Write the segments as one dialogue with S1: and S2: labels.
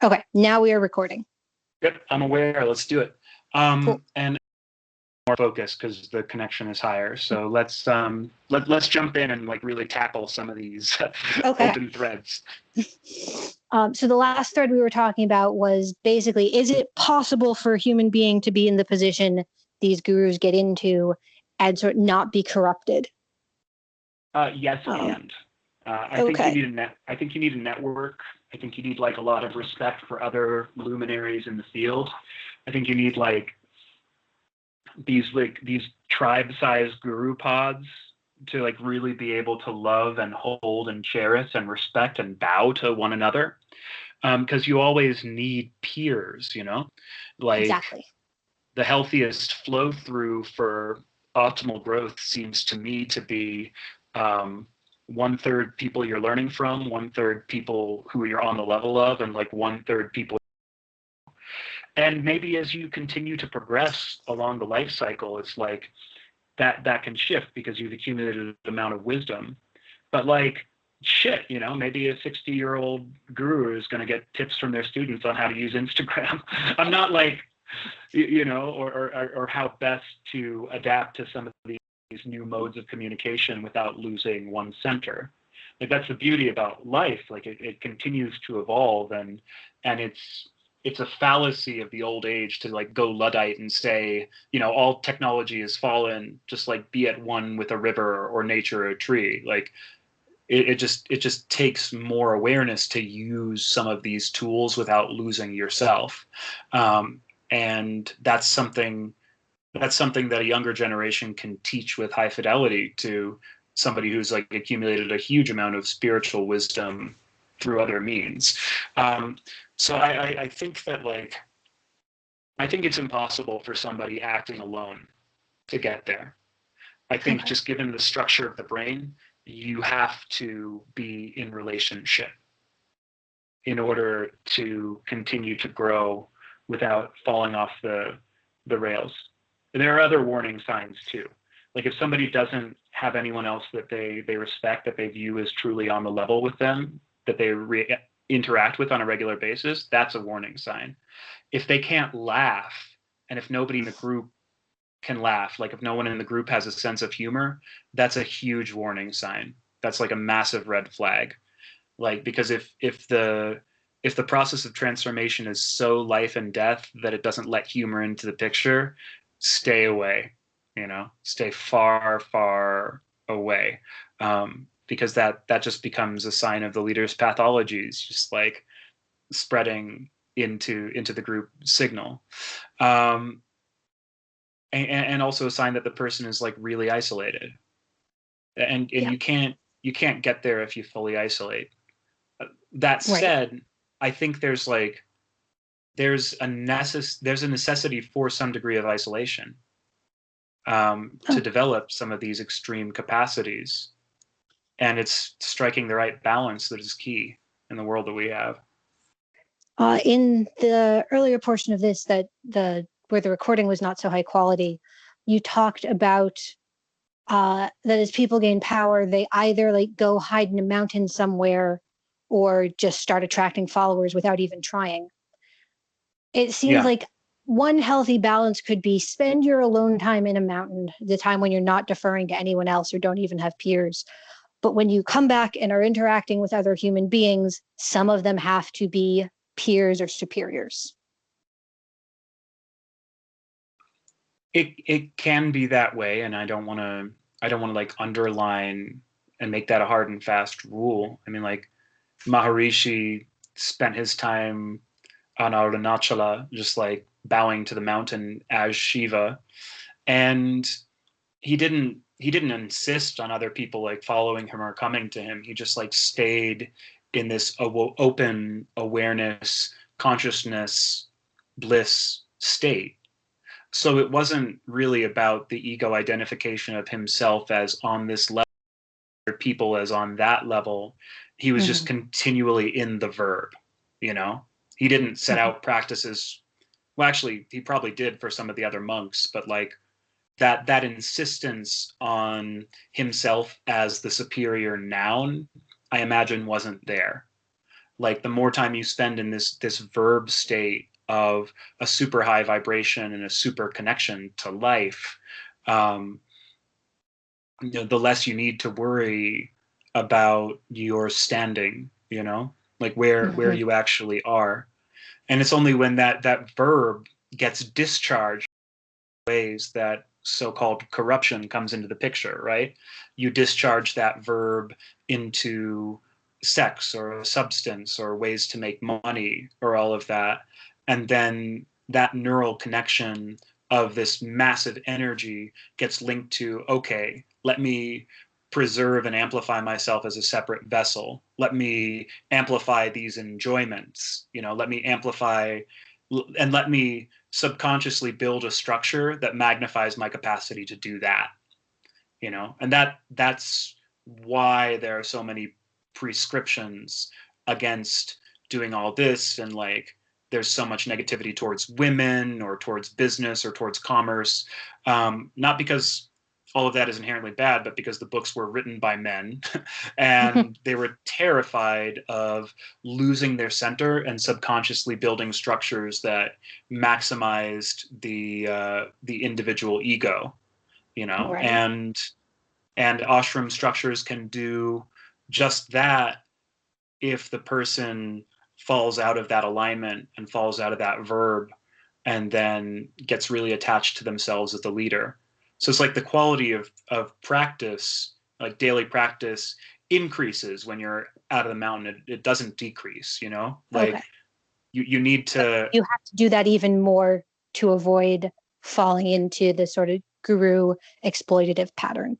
S1: Okay, now we are recording.
S2: Yep, I'm aware. Let's do it.
S1: Cool.
S2: And more focus because the connection is higher. So let's jump in and like really tackle some of these
S1: Okay.
S2: open threads.
S1: So the last thread we were talking about was basically, is it possible for a human being to be in the position these gurus get into and sort of not be corrupted?
S2: Yes, and I
S1: Okay.
S2: think you need I think you need a network. I think you need like a lot of respect for other luminaries in the field. I think you need like these tribe-sized guru pods to like really be able to love and hold and cherish and respect and bow to one another. Because you always need peers, you know, like
S1: Exactly.
S2: the healthiest flow through for optimal growth seems to me to be 1/3 people you're learning from, 1/3 people who you're on the level of, and like 1/3 people. And maybe as you continue to progress along the life cycle, it's like that can shift because you've accumulated an amount of wisdom. But like shit, you know, maybe a 60-year-old guru is going to get tips from their students on how to use Instagram. I'm not like, you know, or how best to adapt to some of these new modes of communication without losing one center. Like that's the beauty about life. Like it continues to evolve, and it's a fallacy of the old age to like go Luddite and say, you know, all technology is fallen, just like be at one with a river or nature or a tree. Like it just takes more awareness to use some of these tools without losing yourself. And that's something that a younger generation can teach with high fidelity to somebody who's like accumulated a huge amount of spiritual wisdom through other means. So I think that like, I think it's impossible for somebody acting alone to get there. I think just given the structure of the brain, you have to be in relationship in order to continue to grow without falling off the rails. And there are other warning signs too. Like if somebody doesn't have anyone else that they respect, that they view as truly on the level with them, that they interact with on a regular basis, that's a warning sign. If they can't laugh, and if nobody in the group can laugh, like if no one in the group has a sense of humor, that's a huge warning sign. That's like a massive red flag. Like because if the process of transformation is so life and death that it doesn't let humor into the picture, stay away. You know, stay far, far away, because that just becomes a sign of the leader's pathologies, just like spreading into the group signal. And also a sign that the person is like really isolated, and
S1: Yeah.
S2: you can't get there if you fully isolate. That said, right. I think there's a necessity for some degree of isolation to develop some of these extreme capacities, and it's striking the right balance that is key in the world that we have.
S1: In the earlier portion of this, where the recording was not so high quality, you talked about that as people gain power, they either like go hide in a mountain somewhere or just start attracting followers without even trying. It seems like one healthy balance could be spend your alone time in a mountain, the time when you're not deferring to anyone else or don't even have peers. But when you come back and are interacting with other human beings, some of them have to be peers or superiors.
S2: It can be that way, and I don't want to like underline and make that a hard and fast rule. I mean, like Maharishi spent his time on Arunachala just like bowing to the mountain as Shiva, and he didn't insist on other people like following him or coming to him. He just like stayed in this open awareness, consciousness, bliss state. So it wasn't really about the ego identification of himself as on this level, or people as on that level. He was just continually in the verb, you know? He didn't set out practices. Well, actually, he probably did for some of the other monks, but like that insistence on himself as the superior noun, I imagine wasn't there. Like the more time you spend in this verb state of a super high vibration and a super connection to life, um, the less you need to worry about your standing, like where
S1: Mhm.
S2: you actually are. And it's only when that verb gets discharged ways that so-called corruption comes into the picture, right? You discharge that verb into sex or a substance or ways to make money or all of that. And then that neural connection of this massive energy gets linked to, okay, let me preserve and amplify myself as a separate vessel. Let me amplify these enjoyments, let me amplify and let me subconsciously build a structure that magnifies my capacity to do that, and that's why there are so many prescriptions against doing all this, and like there's so much negativity towards women or towards business or towards commerce, not because all of that is inherently bad, but because the books were written by men and they were terrified of losing their center and subconsciously building structures that maximized the individual ego,
S1: Right.
S2: and ashram structures can do just that if the person falls out of that alignment and falls out of that verb and then gets really attached to themselves as the leader. So it's like the quality of practice, like daily practice, increases when you're out of the mountain. It doesn't decrease,
S1: Okay.
S2: like you need to.
S1: You have to do that even more to avoid falling into the sort of guru exploitative pattern.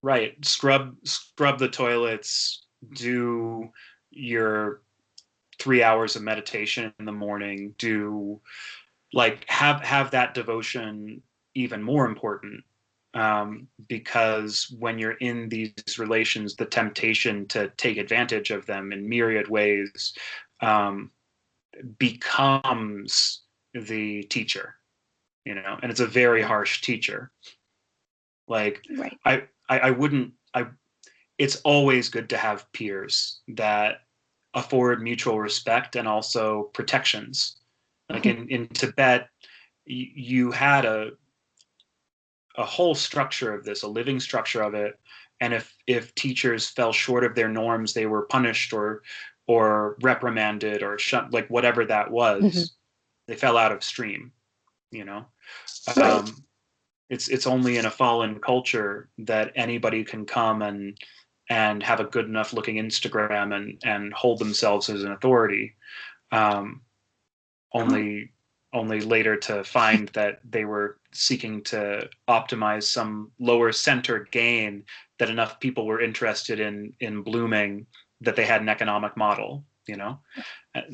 S2: Right. Scrub the toilets, do your 3 hours of meditation in the morning, do like have that devotion even more important, because when you're in these relations, the temptation to take advantage of them in myriad ways um, becomes the teacher, and it's a very harsh teacher. Like
S1: Right.
S2: I wouldn't I it's always good to have peers that afford mutual respect and also protections. Like in Tibet, you had a whole structure of this, a living structure of it. And if teachers fell short of their norms, they were punished or reprimanded or shut, like whatever that
S1: Mhm.
S2: was. They fell out of stream, you know.
S1: Right.
S2: Um, it's only in a fallen culture that anybody can come and have a good enough looking Instagram and hold themselves as an authority. Um, only only later to find that they were seeking to optimize some lower center gain, that enough people were interested in blooming that they had an economic model, and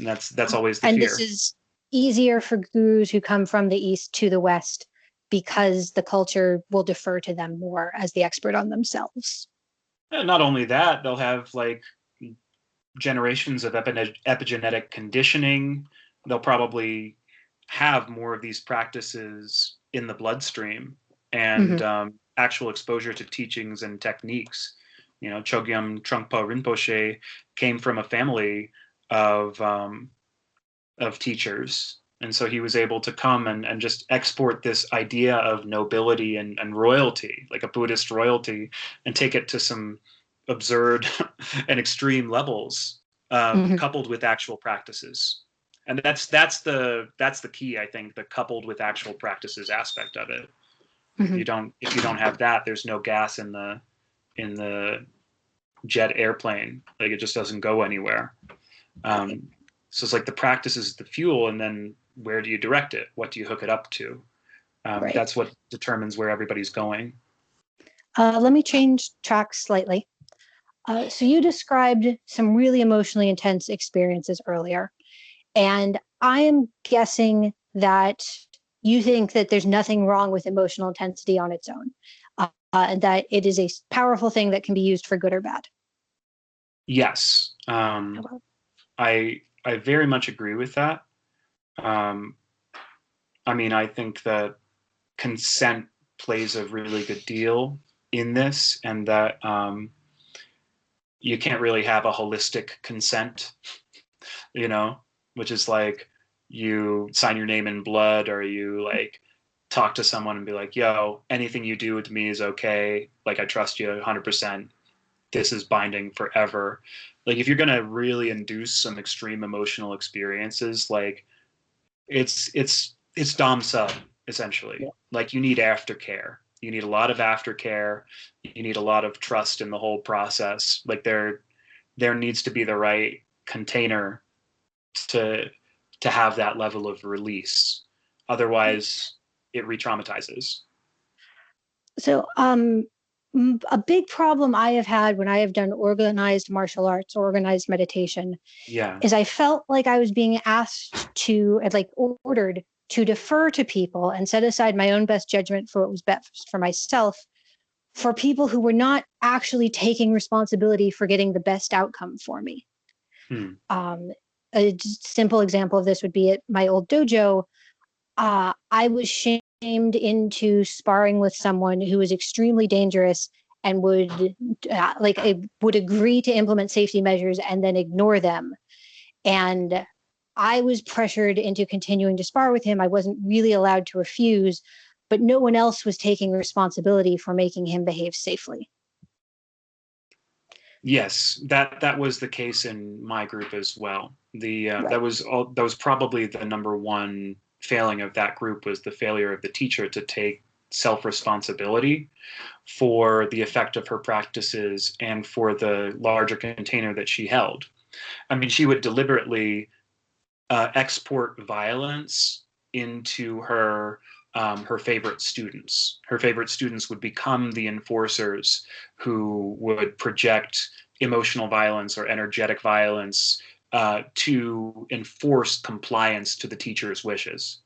S2: that's always the
S1: And this
S2: fear.
S1: is easier for gurus who come from the East to the West because the culture will defer to them more as the expert on themselves.
S2: And not only that, they'll have like generations of epigenetic conditioning. They'll probably have more of these practices in the bloodstream and
S1: Mhm.
S2: actual exposure to teachings and techniques. Chogyam Trungpa Rinpoche came from a family of teachers. And so he was able to come and just export this idea of nobility and royalty, like a Buddhist royalty, and take it to some absurd and extreme levels,
S1: Mhm.
S2: coupled with actual practices. And that's the key, I think, the coupled with actual practices aspect of it. If
S1: Mhm.
S2: you don't have that, there's no gas in the jet airplane. Like it just doesn't go anywhere.
S1: Right.
S2: Um, so it's like the practice is the fuel, and then where do you direct it? What do you hook it up to?
S1: Right.
S2: That's what determines where everybody's going.
S1: Let me change tracks slightly. So you described some really emotionally intense experiences earlier, and I am guessing that you think that there's nothing wrong with emotional intensity on its own, and that it is a powerful thing that can be used for good or bad.
S2: Yes, I very much agree with that. Um, I mean, I think that consent plays a really good deal in this, and that you can't really have a holistic consent. you know, which is like you sign your name in blood, or you like talk to someone and be like, yo, anything you do with me is okay. Like, I trust you 100%. This is binding forever. Like, if you're going to really induce some extreme emotional experiences, like it's dom sub essentially.
S1: Yeah.
S2: Like, you need aftercare. You need a lot of aftercare. You need a lot of trust in the whole process. Like, there needs to be the right container to have that level of release. Otherwise, it re-traumatizes.
S1: So, a big problem I have had when I have done organized martial arts, organized meditation,
S2: Yeah.
S1: is I felt like I was being asked to, like, ordered to defer to people and set aside my own best judgment for what was best for myself, for people who were not actually taking responsibility for getting the best outcome for me.
S2: Hmm.
S1: A simple example of this would be at my old dojo. I was shamed into sparring with someone who was extremely dangerous and would agree to implement safety measures and then ignore them. And I was pressured into continuing to spar with him. I wasn't really allowed to refuse, but no one else was taking responsibility for making him behave safely.
S2: Yes, that was the case in my group as well.
S1: Right.
S2: That was probably the number one failing of that group, was the failure of the teacher to take self-responsibility for the effect of her practices and for the larger container that she held. I mean, she would deliberately export violence into her favorite students. Her favorite students would become the enforcers who would project emotional violence or energetic violence to enforce compliance to the teacher's wishes.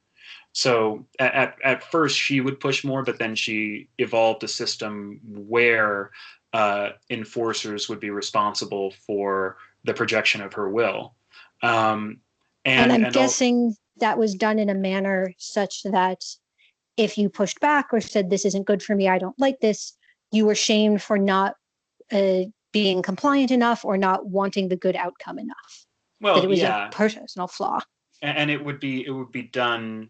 S2: So at first she would push more, but then she evolved a system where enforcers would be responsible for the projection of her will. Um,
S1: And I'm
S2: and all,
S1: guessing that was done in a manner such that if you pushed back or said, this isn't good for me, I don't like this, you were shamed for not being compliant enough or not wanting the good outcome enough, that
S2: well,
S1: it was a
S2: yeah,
S1: personal flaw.
S2: and it would be done.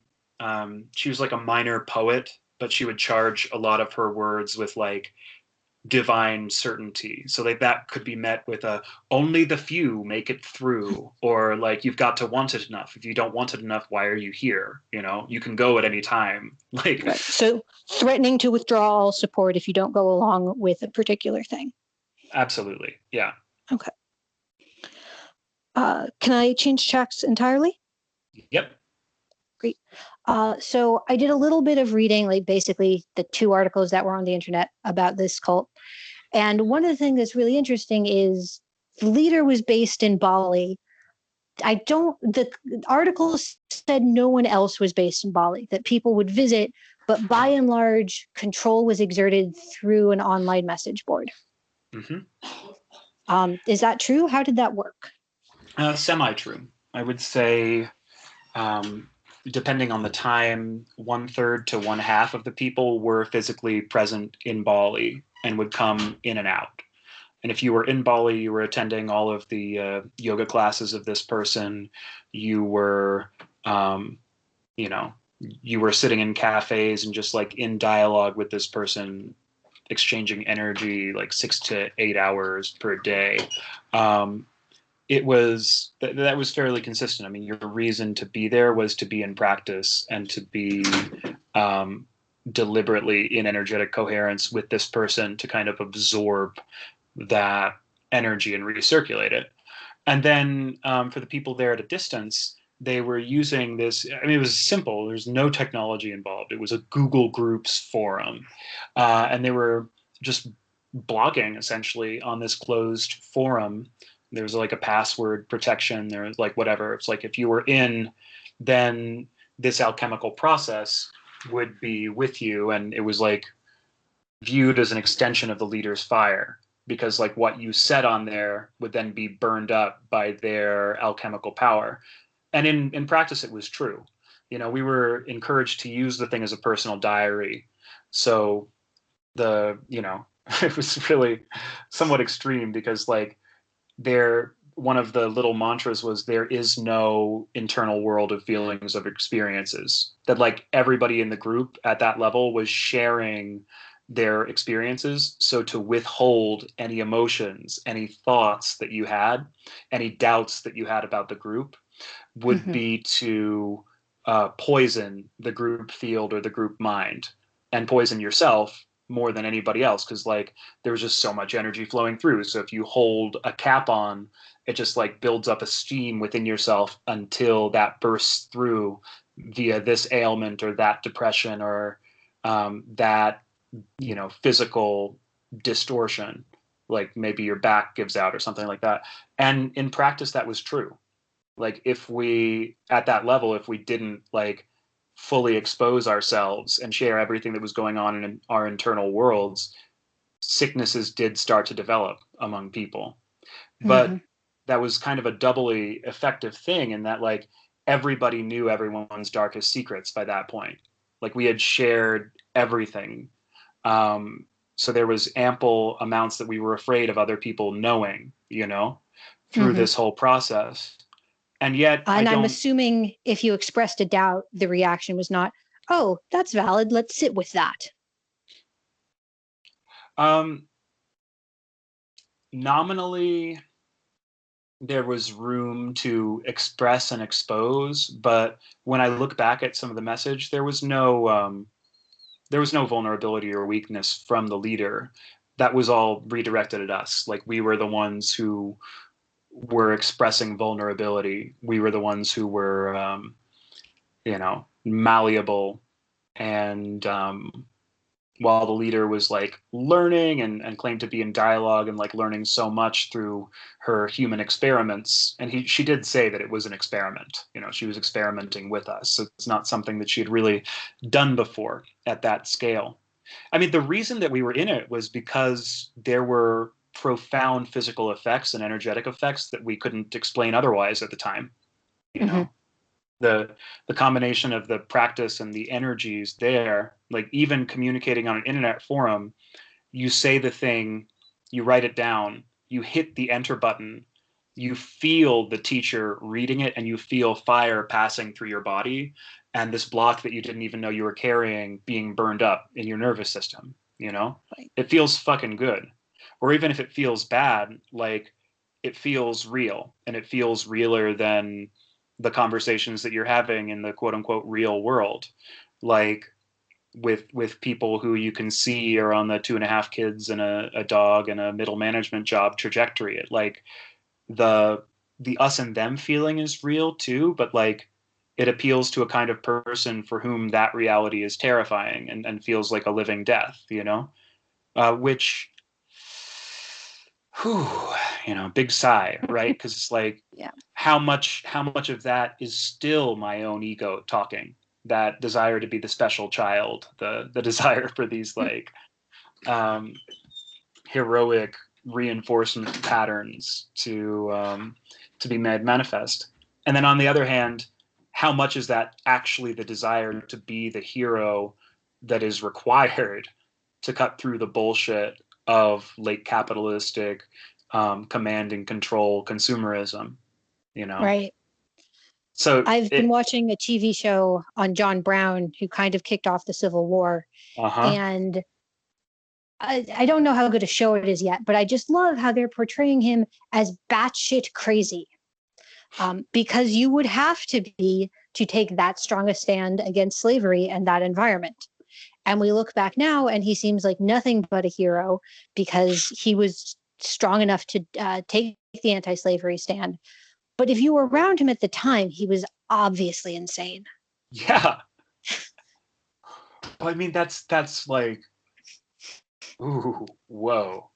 S2: She was like a minor poet, but she would charge a lot of her words with like divine certainty. So like that could be met with a only the few make it through, or like you've got to want it enough. If you don't want it enough, why are you here? You know, you can go at any time. Like,
S1: Right. So threatening to withdraw all support if you don't go along with a particular thing.
S2: absolutely. Yeah.
S1: Okay. Can I change tracks entirely?
S2: Yep.
S1: Great. So I did a little bit of reading, like basically the two articles that were on the internet about this cult. And one of the things that's really interesting is the leader was based in Bali. The articles said no one else was based in Bali, that people would visit, but by and large, control was exerted through an online message board.
S2: Hmm.
S1: Is that true? How did that work?
S2: Semi-true. I would say, um, depending on the time, one third to one half of the people were physically present in Bali and would come in and out. And if you were in Bali, you were attending all of the yoga classes of this person. You were, um, you know, you were sitting in cafes and just like in dialogue with this person, exchanging energy like 6 to 8 hours per day. Um, that was fairly consistent. I mean, your reason to be there was to be in practice and to be um, deliberately in energetic coherence with this person to kind of absorb that energy and recirculate it. And then for the people there at a distance, they were using this. I mean, it was simple. There's no technology involved. It was a Google Groups forum, and they were just blogging essentially on this closed forum. There was like a password protection. There was like whatever. It's like if you were in, then this alchemical process would be with you, and it was like viewed as an extension of the leader's fire, because like what you said on there would then be burned up by their alchemical power. And in practice it was true. You know, we were encouraged to use the thing as a personal diary. So the, you know, it was really somewhat extreme because like there one of the little mantras was there is no internal world of feelings of experiences. That like everybody in the group at that level was sharing their experiences. So to withhold any emotions, any thoughts that you had, any doubts that you had about the group would
S1: Hmm.
S2: be to poison the group field or the group mind and poison yourself more than anybody else because like there's just so much energy flowing through. So if you hold a cap on, it just like builds up a steam within yourself until that bursts through via this ailment or that depression or that physical distortion, like maybe your back gives out or something like that. And in practice that was true. Like if we at that level, if we didn't like fully expose ourselves and share everything that was going on in our internal worlds, sicknesses did start to develop among people.
S1: Hmm.
S2: But that was kind of a doubly effective thing in that like everybody knew everyone's darkest secrets by that point. Like we had shared everything. So there was ample amounts that we were afraid of other people knowing, through
S1: Hmm.
S2: this whole process. And yet I
S1: And I'm
S2: don't
S1: assuming if you expressed a doubt, the reaction was not, oh, that's valid. Let's sit with that.
S2: um nominally there was room to express and expose, but when I look back at some of the message, there was no vulnerability or weakness from the leader. That was all redirected at us. Like we were the ones who were expressing vulnerability. We were the ones who were malleable and while the leader was like learning and claimed to be in dialogue and like learning so much through her human experiments. And she did say that it was an experiment. She was experimenting with us. So it's not something that she had really done before at that scale. I mean, the reason that we were in it was because there were profound physical effects and energetic effects that we couldn't explain otherwise at the time. You
S1: Hmm.
S2: know, the combination of the practice and the energies there, like even communicating on an internet forum, you say the thing, you write it down, you hit the enter button, you feel the teacher reading it, and you feel fire passing through your body, and this block that you didn't even know you were carrying being burned up in your nervous system.
S1: Right.
S2: It feels fucking good. Or even if it feels bad, like it feels real, and it feels realer than the conversations that you're having in the quote unquote real world. Like with people who you can see are on the 2.5 kids and a dog and a middle management job trajectory. It like the the us and them feeling is real too, but like it appeals to a kind of person for whom that reality is terrifying and feels like a living death, which whew, big sigh, right? Because it's like
S1: Yeah.
S2: how much of that is still my own ego talking, that desire to be the special child, the desire for these like um, heroic reinforcement patterns to be made manifest. And then on the other hand, how much is that actually the desire to be the hero that is required to cut through the bullshit of late capitalistic command and control consumerism, you know?
S1: Right.
S2: So
S1: I've been
S2: it,
S1: watching a TV show on John Brown, who kind of kicked off the Civil War.
S2: uh-huh.
S1: And I don't know how good a show it is yet, but I just love how they're portraying him as batshit crazy. Because you would have to be to take that strong a stand against slavery and that environment. And we look back now, and he seems like nothing but a hero because he was strong enough to take the anti slavery stand. But if you were around him at the time, he was obviously insane.
S2: Yeah. Well, I mean, that's like, ooh, whoa.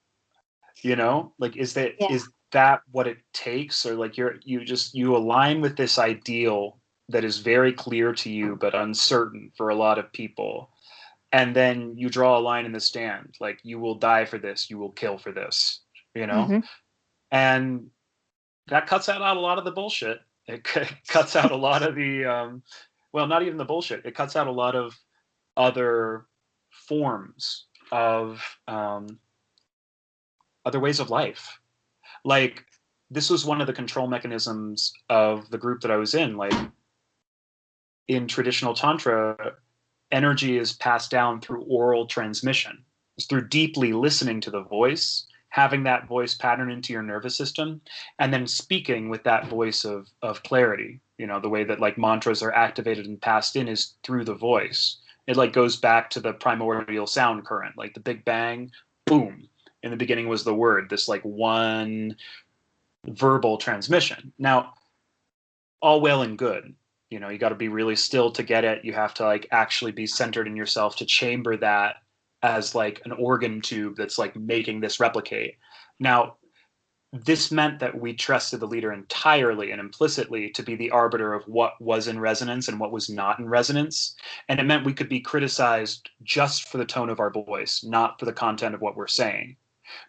S2: Like
S1: Yeah.
S2: is that what it takes? Or like you align with this ideal that is very clear to you but uncertain for a lot of people, and then you draw a line in the sand, like you will die for this, you will kill for this, you know
S1: Mm-hmm.
S2: and that cuts out a lot of the bullshit. It cuts out a lot of the well, not even the bullshit, it cuts out a lot of other forms of other ways of life. Like this was one of the control mechanisms of the group that I was in. Like in traditional Tantra, energy is passed down through oral transmission. It's through deeply listening to the voice, having that voice pattern into your nervous system, and then speaking with that voice of clarity. You know, the way that like mantras are activated and passed in is through the voice. It like goes back to the primordial sound current, like the Big Bang, boom. In the beginning was the word, this like one verbal transmission. Now, all well and good. You know, you got to be really still to get it. You have to like actually be centered in yourself to chamber that as like an organ tube that's like making this replicate. Now, this meant that we trusted the leader entirely and implicitly to be the arbiter of what was in resonance and what was not in resonance. And it meant we could be criticized just for the tone of our voice, not for the content of what we're saying.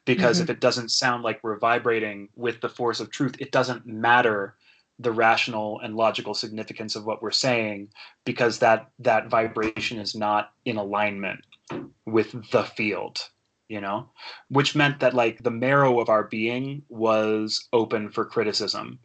S2: Because
S1: Mm-hmm.
S2: if it doesn't sound like we're vibrating with the force of truth, it doesn't matter the rational and logical significance of what we're saying, because that vibration is not in alignment with the field, you know, which meant that like the marrow of our being was open for criticism,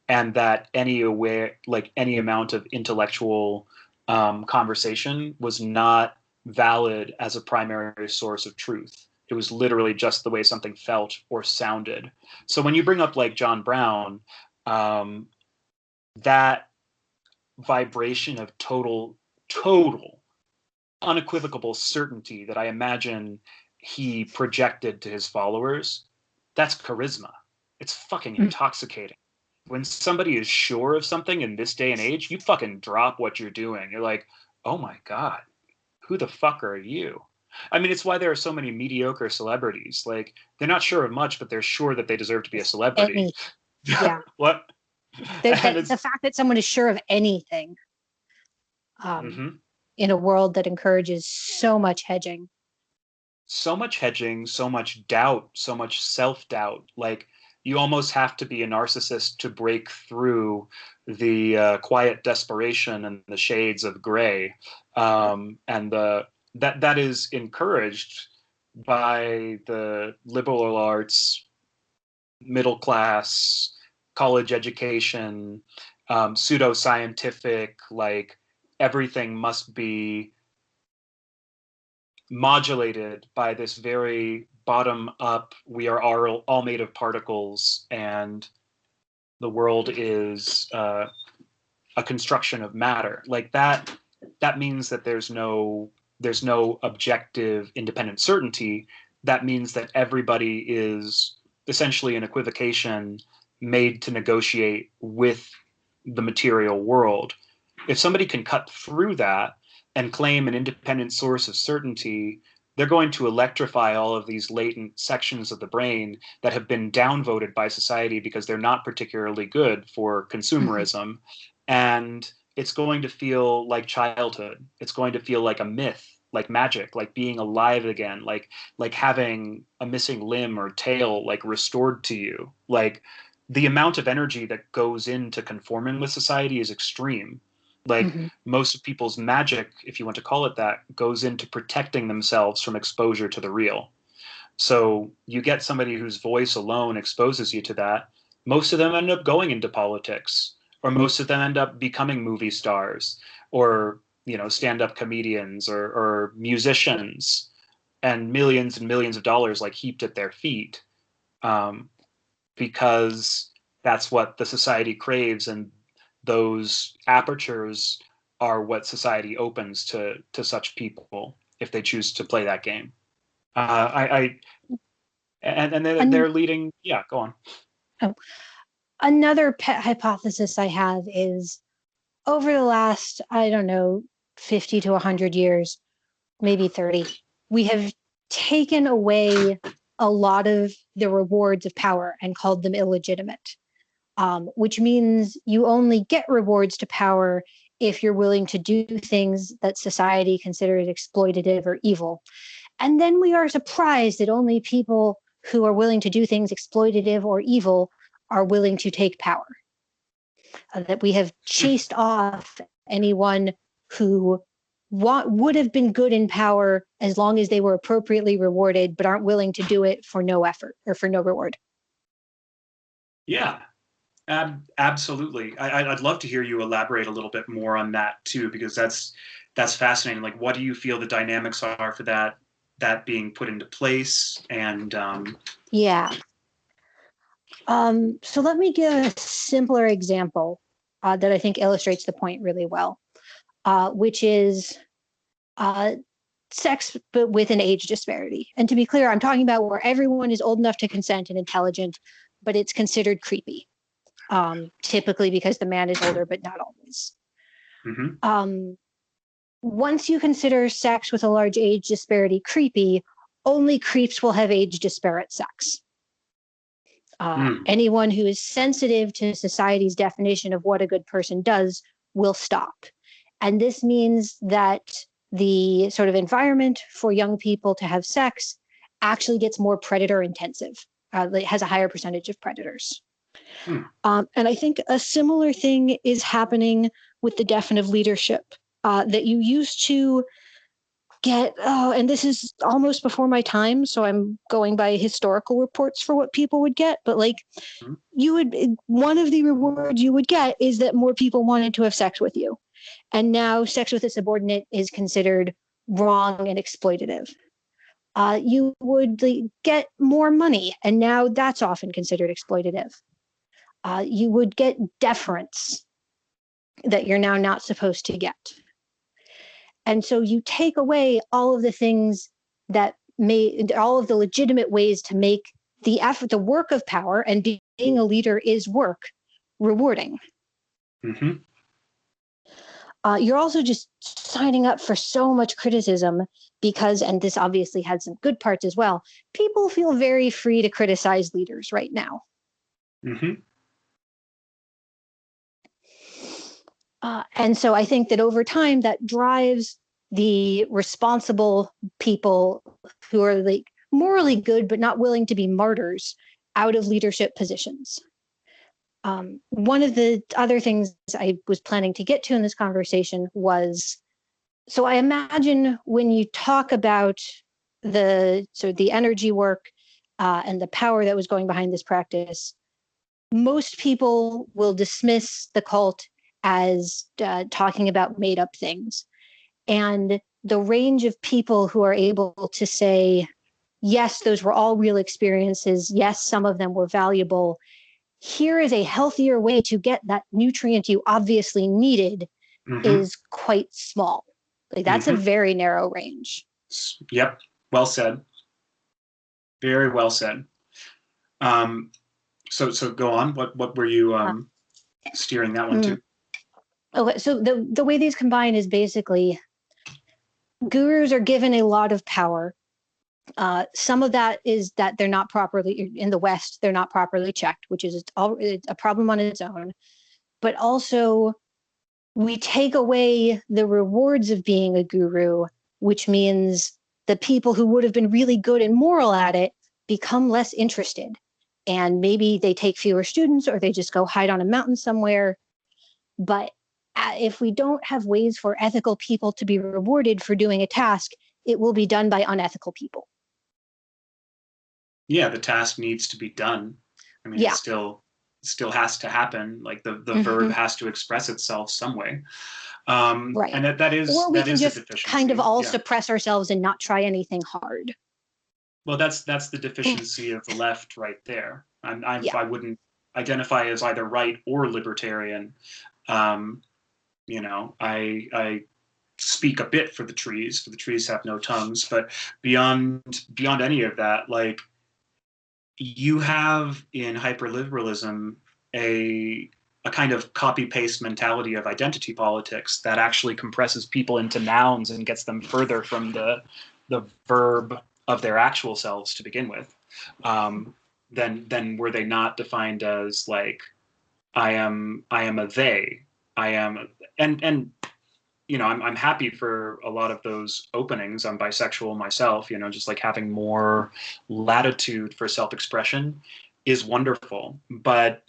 S2: and that any amount of intellectual conversation was not valid as a primary source of truth. It was literally just the way something felt or sounded. So when you bring up like John Brown, um, that vibration of total, unequivocal certainty that I imagine he projected to his followers, that's charisma. It's fucking intoxicating. When somebody is sure of something in this day and age, you fucking drop what you're doing. You're like, oh my God, who the fuck are you? I mean, it's why there are so many mediocre celebrities. Like, they're not sure of much, but they're sure that they deserve to be a celebrity.
S1: Any, yeah.
S2: What? And
S1: The
S2: it's
S1: fact that someone is sure of anything,
S2: mhm.
S1: in a world that encourages so much hedging.
S2: So much hedging, so much doubt, so much self-doubt. Like, you almost have to be a narcissist to break through the quiet desperation and the shades of gray, and the that is encouraged by the liberal arts, middle class, college education, pseudo-scientific, like everything must be modulated by this very bottom up, we are all made of particles, and the world is a construction of matter. Like that means that there's no objective independent certainty. That means that everybody is essentially an equivocation made to negotiate with the material world. If somebody can cut through that and claim an independent source of certainty, they're going to electrify all of these latent sections of the brain that have been downvoted by society because they're not particularly good for consumerism. And it's going to feel like childhood. It's going to feel like a myth, like magic, like being alive again, like having a missing limb or tail like restored to you. Like the amount of energy that goes into conforming with society is extreme. Like
S1: Mm-hmm.
S2: most of people's magic, if you want to call it that, goes into protecting themselves from exposure to the real. So you get somebody whose voice alone exposes you to that. Most of them end up going into politics, or most of them end up becoming movie stars, or stand-up comedians, or musicians, and millions of dollars like heaped at their feet, um, because that's what the society craves, and those apertures are what society opens to such people if they choose to play that game. I and
S1: And
S2: they're leading. Yeah, go on.
S1: oh, another pet hypothesis I have is over the last, I don't know, 50 to 100 years, maybe 30, we have taken away a lot of the rewards of power and called them illegitimate, which means you only get rewards to power if you're willing to do things that society considers exploitative or evil. And then we are surprised that only people who are willing to do things exploitative or evil are willing to take power. That we have chased off anyone who would have been good in power as long as they were appropriately rewarded, but aren't willing to do it for no effort or for no reward.
S3: Yeah, absolutely. I'd love to hear you elaborate a little bit more on that too, because that's fascinating. Like, what do you feel the dynamics are for that being put into place? And
S1: Yeah. So let me give a simpler example that I think illustrates the point really well, which is uh, sex, but with an age disparity. And to be clear, I'm talking about where everyone is old enough to consent and intelligent, but it's considered creepy, typically because the man is older, but not always.
S3: mhm.
S1: Once you consider sex with a large age disparity creepy, only creeps will have age disparate sex.
S3: Mm.
S1: Anyone who is sensitive to society's definition of what a good person does will stop. And this means that the sort of environment for young people to have sex actually gets more predator intensive. It has a higher percentage of predators.
S3: Mm.
S1: And I think a similar thing is happening with the deafening of leadership that you used to get. Oh, and this is almost before my time, so I'm going by historical reports for what people would get. But like,
S3: Mm.
S1: you would, one of the rewards you would get is that more people wanted to have sex with you. And now sex with a subordinate is considered wrong and exploitative. You would get more money, and now that's often considered exploitative. You would get deference that you're now not supposed to get. And so you take away all of the things that all of the legitimate ways to make the effort, the work of power, and being a leader is work, rewarding.
S3: Mm-hmm.
S1: You're also just signing up for so much criticism because, and this obviously had some good parts as well, people feel very free to criticize leaders right now.
S3: Mm-hmm.
S1: And so I think that over time that drives the responsible people who are like morally good but not willing to be martyrs out of leadership positions. One of the other things I was planning to get to in this conversation was, so I imagine when you talk about the sort of the energy work and the power that was going behind this practice, most people will dismiss the cult as talking about made up things. And the range of people who are able to say, yes, those were all real experiences. Yes, some of them were valuable. Here is a healthier way to get that nutrient you obviously needed
S3: Mm-hmm.
S1: is quite small. Like, that's a
S3: Mm-hmm.
S1: very narrow range.
S3: Yep. Well said. Very well said. Um, so go on. What were you
S1: Uh,
S3: steering that one
S1: mm,
S3: to?
S1: okay, so the way these combine is basically gurus are given a lot of power. Some of that is that they're not properly in the West. They're not properly checked, which is it's a problem on its own. But also, we take away the rewards of being a guru, which means the people who would have been really good and moral at it become less interested. And maybe they take fewer students or they just go hide on a mountain somewhere. But if we don't have ways for ethical people to be rewarded for doing a task, it will be done by unethical people.
S3: Yeah, the task needs to be done. I mean, it
S1: Yeah.
S3: still has to happen. Like the verb
S1: Mm-hmm.
S3: has to express itself some way.
S1: Right.
S3: And that is
S1: Or we
S3: that
S1: can
S3: is a
S1: just kind of
S3: deficiency.
S1: all
S3: Yeah.
S1: suppress ourselves and not try anything hard.
S3: Well, that's the deficiency of the left right there.
S1: Yeah.
S3: I wouldn't identify as either right or libertarian. Um, I speak a bit for the trees, for the trees have no tongues, but beyond any of that, like, you have in hyperliberalism a kind of copy paste mentality of identity politics that actually compresses people into nouns and gets them further from the verb of their actual selves to begin with. Then were they not defined as like, I am a they, I am, and I'm happy for a lot of those openings. I'm bisexual myself, just like having more latitude for self-expression is wonderful. But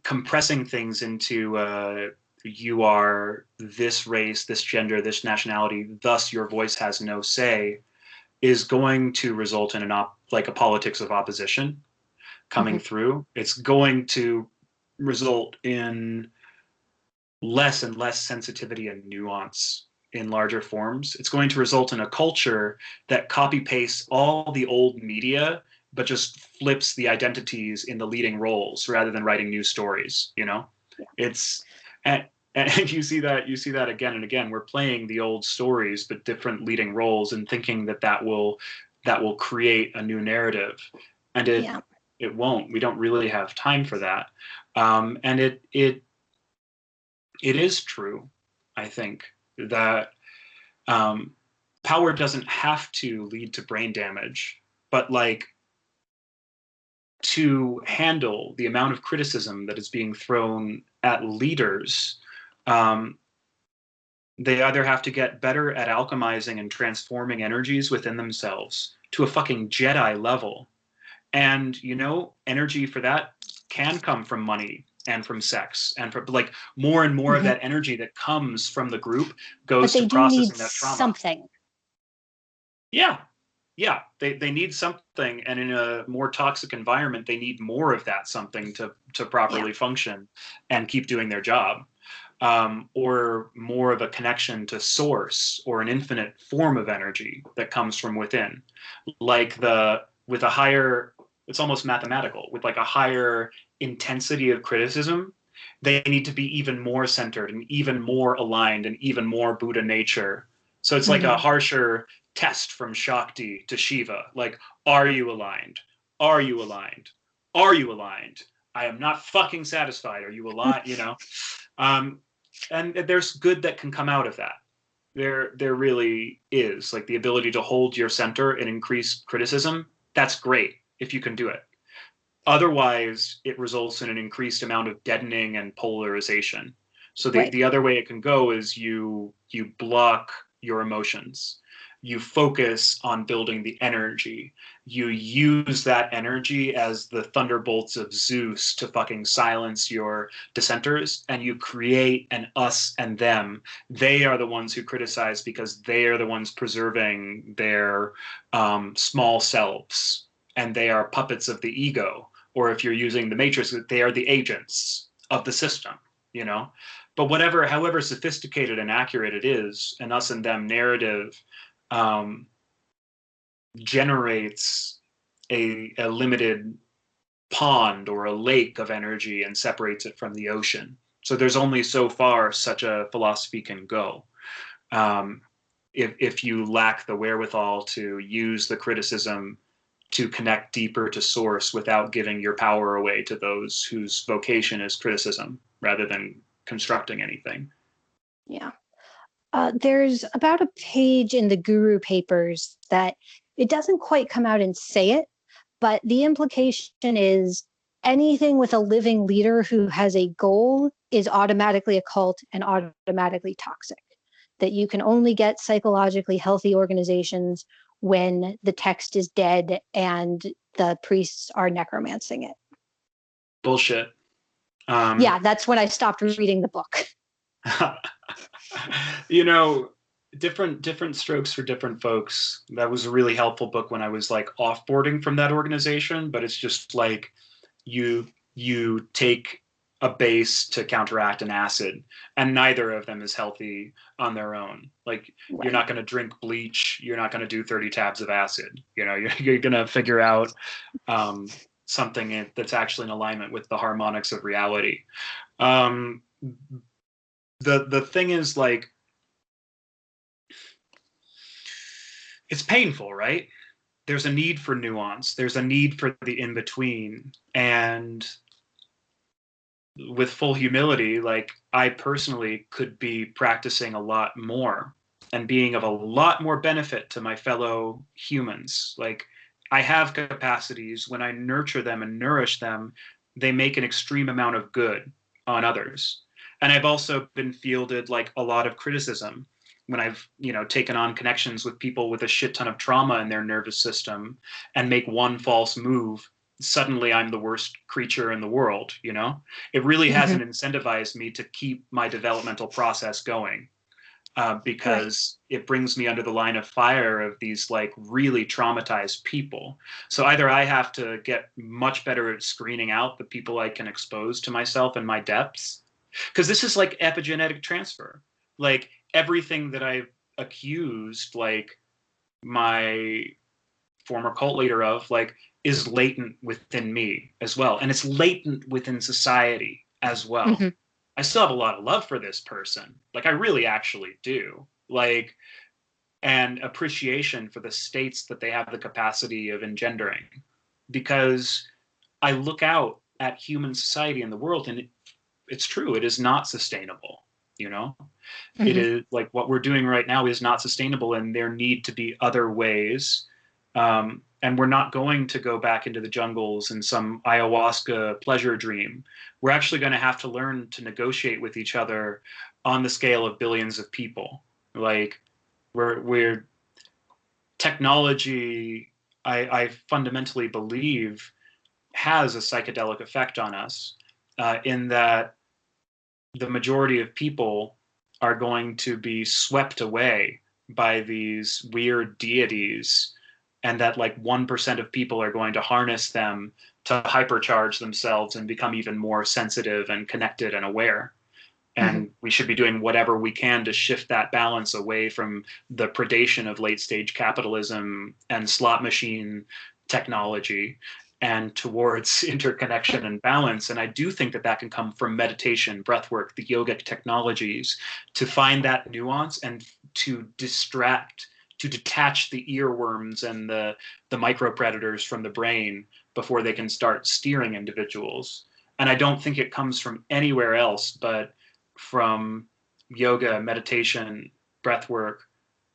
S3: compressing things into you are this race, this gender, this nationality, thus your voice has no say, is going to result in like a politics of opposition. coming through, it's going to result in less and less sensitivity and nuance in larger forms. It's going to result in a culture that copy pastes all the old media, but just flips the identities in the leading roles rather than writing new stories. You know, it's and you see that again and again. We're playing the old stories, but different leading roles, and thinking that will create a new narrative, and it won't. We don't really have time for that, and it is true, I think, that power doesn't have to lead to brain damage, but like, to handle the amount of criticism that is being thrown at leaders, they either have to get better at alchemizing and transforming energies within themselves to a fucking Jedi level. And, you know, energy for that can come from money and from sex, and from like more and more of that energy that comes from the group goes to processing that trauma.
S1: Something.
S3: Yeah. They need something, and in a more toxic environment, they need more of that something to properly function and keep doing their job. Or more of a connection to source, or an infinite form of energy that comes from within. Like with a higher, it's almost mathematical, with like a higher intensity of criticism, they need to be even more centered and even more aligned and even more Buddha nature. So it's like a harsher test from Shakti to Shiva. Like, are you aligned? Are you aligned? Are you aligned? I am not fucking satisfied. Are you aligned? You know? And there's good that can come out of that. There really is, like, the ability to hold your center and increase criticism. That's great if you can do it. Otherwise, it results in an increased amount of deadening and polarization. So the other way it can go is you block your emotions. You focus on building the energy. You use that energy as the thunderbolts of Zeus to fucking silence your dissenters, and you create an us and them. They are the ones who criticize because they are the ones preserving their small selves, and they are puppets of the ego. Or if you're using the Matrix, they are the agents of the system, you know? But however sophisticated and accurate it is, an us and them narrative generates a limited pond or a lake of energy and separates it from the ocean. So there's only so far such a philosophy can go. If you lack the wherewithal to use the criticism to connect deeper to source without giving your power away to those whose vocation is criticism rather than constructing anything.
S1: Yeah. There's about a page in the Guru Papers that it doesn't quite come out and say it, but the implication is anything with a living leader who has a goal is automatically a cult and automatically toxic. That you can only get psychologically healthy organizations when the text is dead and the priests are necromancing it.
S3: Bullshit.
S1: Yeah, that's when I stopped reading the book.
S3: You know, different strokes for different folks. That was a really helpful book when I was like offboarding from that organization, but it's just like you take a base to counteract an acid, and neither of them is healthy on their own. Like, you're not going to drink bleach, you're not going to do 30 tabs of acid. You know, you're going to figure out something that's actually in alignment with the harmonics of reality. The thing is, like, it's painful, right? There's a need for nuance. There's a need for the in-between. And with full humility, like, I personally could be practicing a lot more and being of a lot more benefit to my fellow humans. Like, I have capacities. When I nurture them and nourish them, they make an extreme amount of good on others. And I've also been fielded like a lot of criticism when I've, you know, taken on connections with people with a shit ton of trauma in their nervous system and make one false move. Suddenly I'm the worst creature in the world, you know? It really hasn't incentivized me to keep my developmental process going. because it brings me under the line of fire of these like really traumatized people. So either I have to get much better at screening out the people I can expose to myself and my depths, because this is like epigenetic transfer. Like everything that I've accused, like my former cult leader of, like, is latent within me as well, and it's latent within society as well.
S1: Mm-hmm.
S3: I still have a lot of love for this person, like I really actually do, like, and appreciation for the states that they have the capacity of engendering, because I look out at human society in the world, and it's true, it is not sustainable, you know. It
S1: Mm-hmm.
S3: is like what we're doing right now is not sustainable, and there need to be other ways. And we're not going to go back into the jungles in some ayahuasca pleasure dream. We're actually going to have to learn to negotiate with each other on the scale of billions of people. Like we're technology, I fundamentally believe, has a psychedelic effect on us, in that the majority of people are going to be swept away by these weird deities, and that like 1% of people are going to harness them to hypercharge themselves and become even more sensitive and connected and aware.
S1: Mm-hmm.
S3: And we should be doing whatever we can to shift that balance away from the predation of late stage capitalism and slot machine technology, and towards interconnection and balance. And I do think that that can come from meditation, breath work, the yogic technologies, to find that nuance and to detach the earworms and the micro predators from the brain before they can start steering individuals. And I don't think it comes from anywhere else but from yoga, meditation, breath work,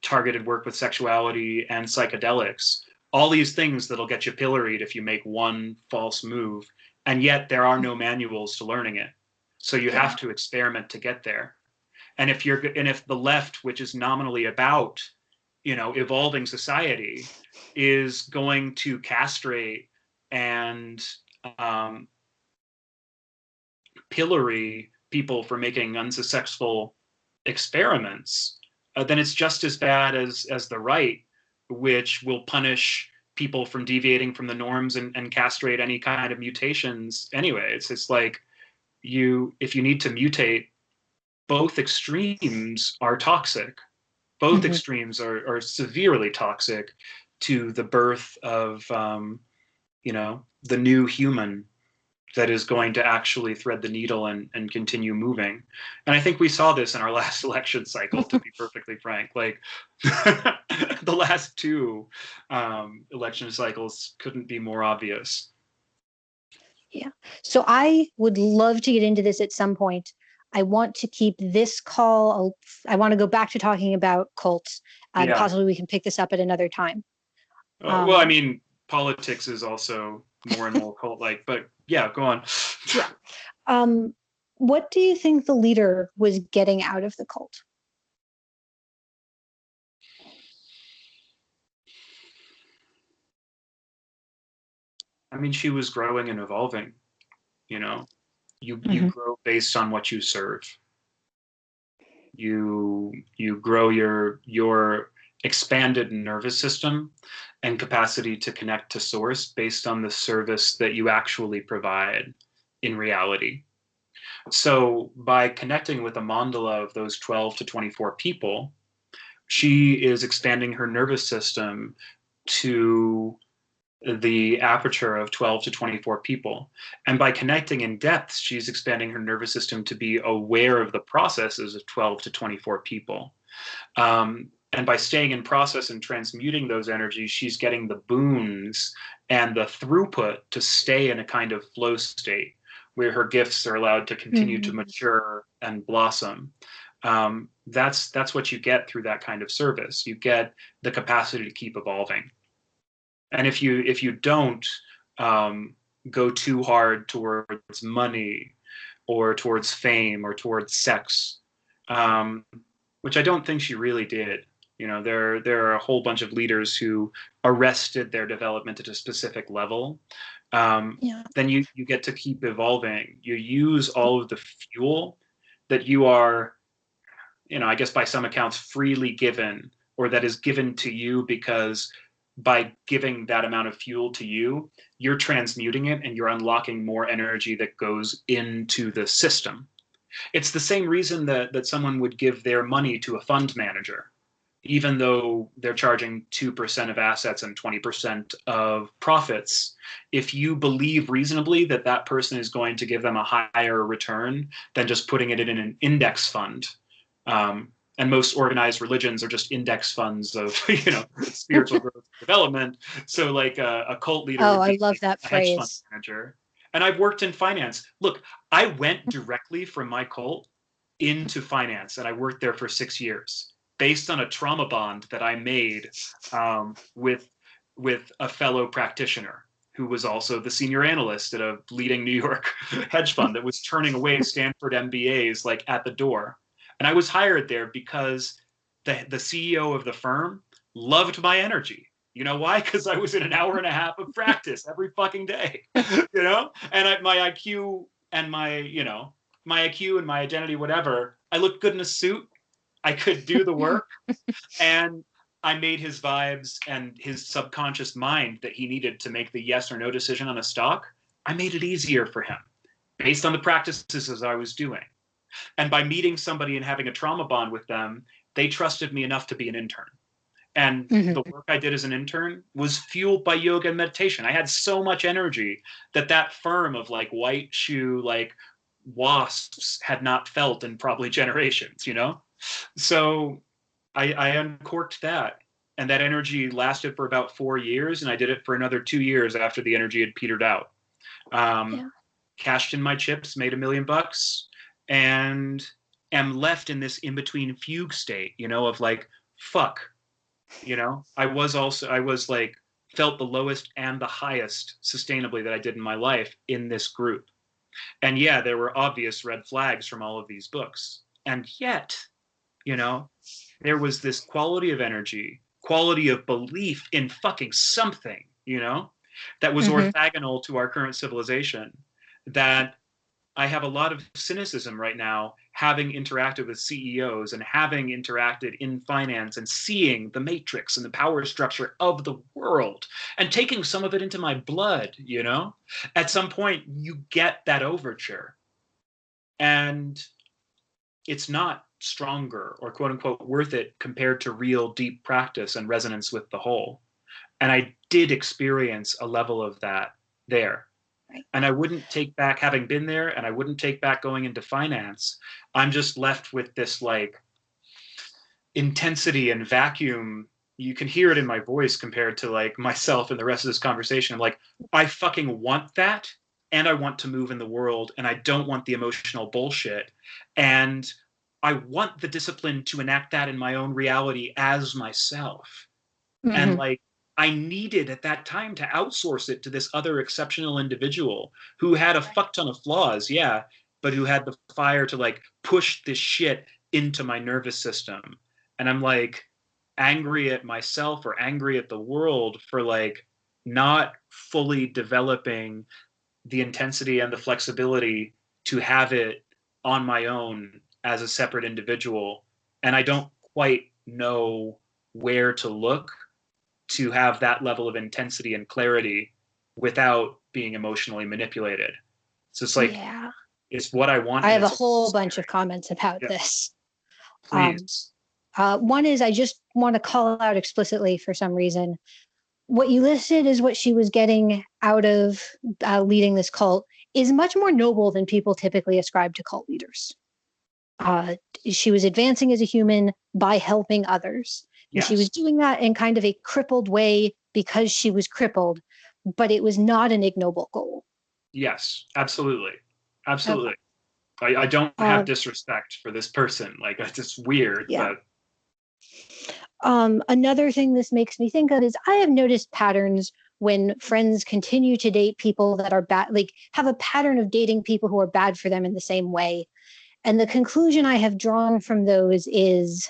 S3: targeted work with sexuality, and psychedelics. All these things that'll get you pilloried if you make one false move. And yet there are no manuals to learning it. So you have to experiment to get there. And if the left, which is nominally about, you know, evolving society, is going to castrate and pillory people for making unsuccessful experiments, then it's just as bad as the right, which will punish people from deviating from the norms and castrate any kind of mutations anyway. It's like if you need to mutate, both extremes are toxic. Both
S1: Mm-hmm.
S3: extremes are severely toxic to the birth of, you know, the new human that is going to actually thread the needle and continue moving. And I think we saw this in our last election cycle, to be perfectly frank. Like the last two election cycles couldn't be more obvious.
S1: Yeah. So I would love to get into this at some point. I want to keep this call. I want to go back to talking about cults, and
S3: Yeah.
S1: possibly we can pick this up at another time.
S3: Well, I mean, politics is also more and more cult-like, but yeah, go on.
S1: Yeah. What do you think the leader was getting out of the cult?
S3: I mean, she was growing and evolving, you know. You
S1: Mm-hmm.
S3: grow based on what you serve. You grow your expanded nervous system and capacity to connect to source based on the service that you actually provide in reality. So by connecting with a mandala of those 12 to 24 people, she is expanding her nervous system to the aperture of 12 to 24 people. And by connecting in depth, she's expanding her nervous system to be aware of the processes of 12 to 24 people. And by staying in process and transmuting those energies, she's getting the boons and the throughput to stay in a kind of flow state where her gifts are allowed to continue to mature and blossom. That's what you get through that kind of service. You get the capacity to keep evolving. And if you don't go too hard towards money or towards fame or towards sex, which I don't think she really did. You know, there are a whole bunch of leaders who arrested their development at a specific level. Then you get to keep evolving. You use all of the fuel that you are I guess by some accounts, freely given, or that is given to you because by giving that amount of fuel to you, you're transmuting it and you're unlocking more energy that goes into the system. It's the same reason that someone would give their money to a fund manager, even though they're charging 2% of assets and 20% of profits. If you believe reasonably that that person is going to give them a higher return than just putting it in an index fund, and most organized religions are just index funds of spiritual growth and development. So like a cult leader
S1: Oh,
S3: would
S1: I
S3: be
S1: love
S3: like
S1: that
S3: a hedge fund
S1: phrase.
S3: manager. And I've worked in finance. Look, I went directly from my cult into finance, and I worked there for 6 years based on a trauma bond that I made with a fellow practitioner who was also the senior analyst at a leading New York hedge fund that was turning away Stanford MBAs like at the door. And I was hired there because the CEO of the firm loved my energy. You know why? Because I was in an hour and a half of practice every fucking day. And my IQ and my IQ and my identity, whatever. I looked good in a suit. I could do the work, and I made his vibes and his subconscious mind that he needed to make the yes or no decision on a stock. I made it easier for him based on the practices as I was doing. And by meeting somebody and having a trauma bond with them, they trusted me enough to be an intern. And the work I did as an intern was fueled by yoga and meditation. I had so much energy that firm of like white shoe, like wasps had not felt in probably generations, So I uncorked that. And that energy lasted for about 4 years. And I did it for another 2 years after the energy had petered out. Cashed in my chips, made $1 million, and am left in this in-between fugue state, of like, fuck, I was like, felt the lowest and the highest sustainably that I did in my life in this group. And yeah, there were obvious red flags from all of these books. And yet, there was this quality of energy, quality of belief in fucking something, that was orthogonal to our current civilization, that I have a lot of cynicism right now, having interacted with CEOs and having interacted in finance and seeing the matrix and the power structure of the world and taking some of it into my blood, At some point, you get that overture. And it's not stronger or quote unquote worth it compared to real deep practice and resonance with the whole. And I did experience a level of that there.
S1: Right.
S3: And I wouldn't take back having been there, and I wouldn't take back going into finance. I'm just left with this like intensity and vacuum. You can hear it in my voice compared to like myself and the rest of this conversation. I'm like, I fucking want that. And I want to move in the world, and I don't want the emotional bullshit. And I want the discipline to enact that in my own reality as myself. And like, I needed at that time to outsource it to this other exceptional individual who had a fuck ton of flaws, yeah, but who had the fire to like push this shit into my nervous system. And I'm like angry at myself or angry at the world for like not fully developing the intensity and the flexibility to have it on my own as a separate individual. And I don't quite know where to look to have that level of intensity and clarity without being emotionally manipulated. So it's like, it's what I want.
S1: I have a whole bunch of comments about this.
S3: Please.
S1: One is I just want to call out explicitly for some reason. What you listed as what she was getting out of leading this cult is much more noble than people typically ascribe to cult leaders. She was advancing as a human by helping others. And she was doing that in kind of a crippled way because she was crippled, but it was not an ignoble goal.
S3: Yes, absolutely. Absolutely. Okay. I don't have disrespect for this person. Like, it's just weird.
S1: Yeah.
S3: But
S1: another thing this makes me think of is I have noticed patterns when friends continue to date people that are bad, like have a pattern of dating people who are bad for them in the same way. And the conclusion I have drawn from those is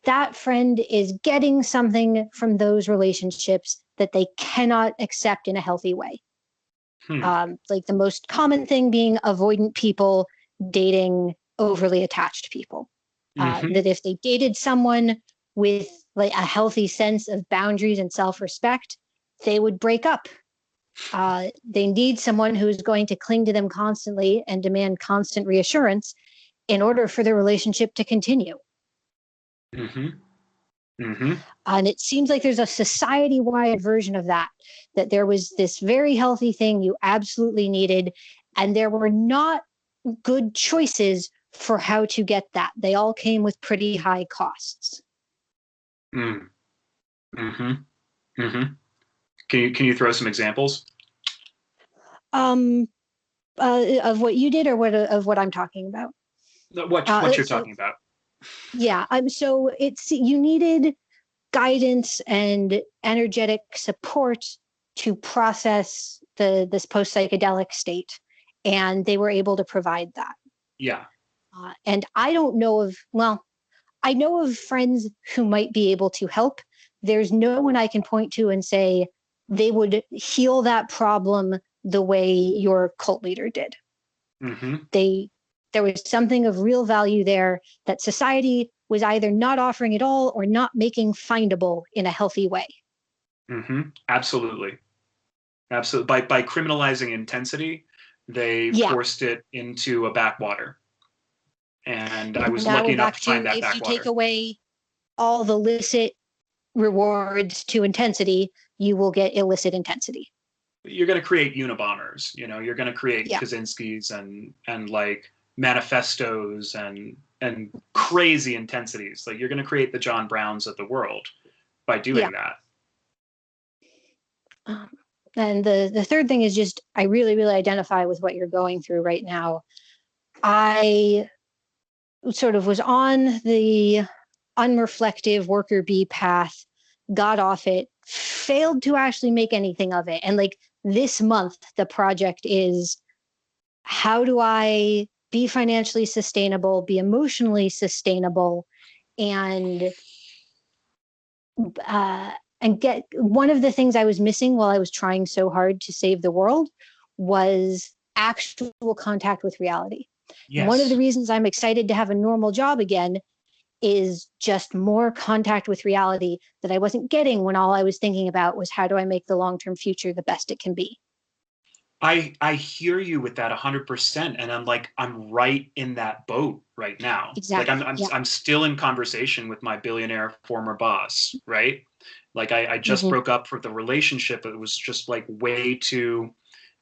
S1: that friend is getting something from those relationships that they cannot accept in a healthy way. Like the most common thing being avoidant people dating overly attached people.
S2: Mm-hmm.
S1: That if they dated someone with like a healthy sense of boundaries and self-respect, they would break up. They need someone who's going to cling to them constantly and demand constant reassurance in order for the relationship to continue.
S2: Mm-hmm. Mm-hmm.
S1: And it seems like there's a society-wide version of that, that there was this very healthy thing you absolutely needed, and there were not good choices for how to get that. They all came with pretty high costs.
S2: Mm. Mm-hmm. Mm-hmm. Can you throw some examples?
S1: Um, of what you did, or of what I'm talking about?
S2: What you're
S1: So
S2: talking about?
S1: yeah, so it's you needed guidance and energetic support to process this post psychedelic state, and they were able to provide that.
S2: Yeah.
S1: And I don't know of, well, I know of friends who might be able to help. There's no one I can point to and say they would heal that problem the way your cult leader did.
S2: Mm-hmm.
S1: There was something of real value there that society was either not offering at all or not making findable in a healthy way.
S2: Mm-hmm. Absolutely. Absolutely. By criminalizing intensity, they
S1: Yeah.
S2: forced it into a backwater. And I was
S1: Now
S2: lucky
S1: we're
S2: enough
S1: back
S2: to find
S1: to,
S2: that
S1: if you take
S2: backwater.
S1: away all the licit rewards to intensity, you will get illicit intensity.
S2: You're going to create Unabombers. You're going to create
S1: Yeah.
S2: Kaczynskis and like manifestos and crazy intensities. Like you're going to create the John Browns of the world by
S1: Yeah.
S2: doing that.
S1: And the third thing is just, I really, really identify with what you're going through right now. I sort of was on the unreflective worker bee path, got off it, failed to actually make anything of it. And like this month, the project is, how do I be financially sustainable, be emotionally sustainable, and uh, get, one of the things I was missing while I was trying so hard to save the world was actual contact with reality. One of the
S2: Yes.
S1: reasons I'm excited to have a normal job again is just more contact with reality that I wasn't getting when all I was thinking about was how do I make the long-term future the best it can be.
S2: I hear you with that 100%, and I'm right in that boat right now. Like I'm
S1: Exactly.
S2: I'm
S1: Yeah.
S2: I'm still in conversation with my billionaire former boss, right? Like I just
S1: Mm-hmm.
S2: broke up for the relationship. It was just like way too.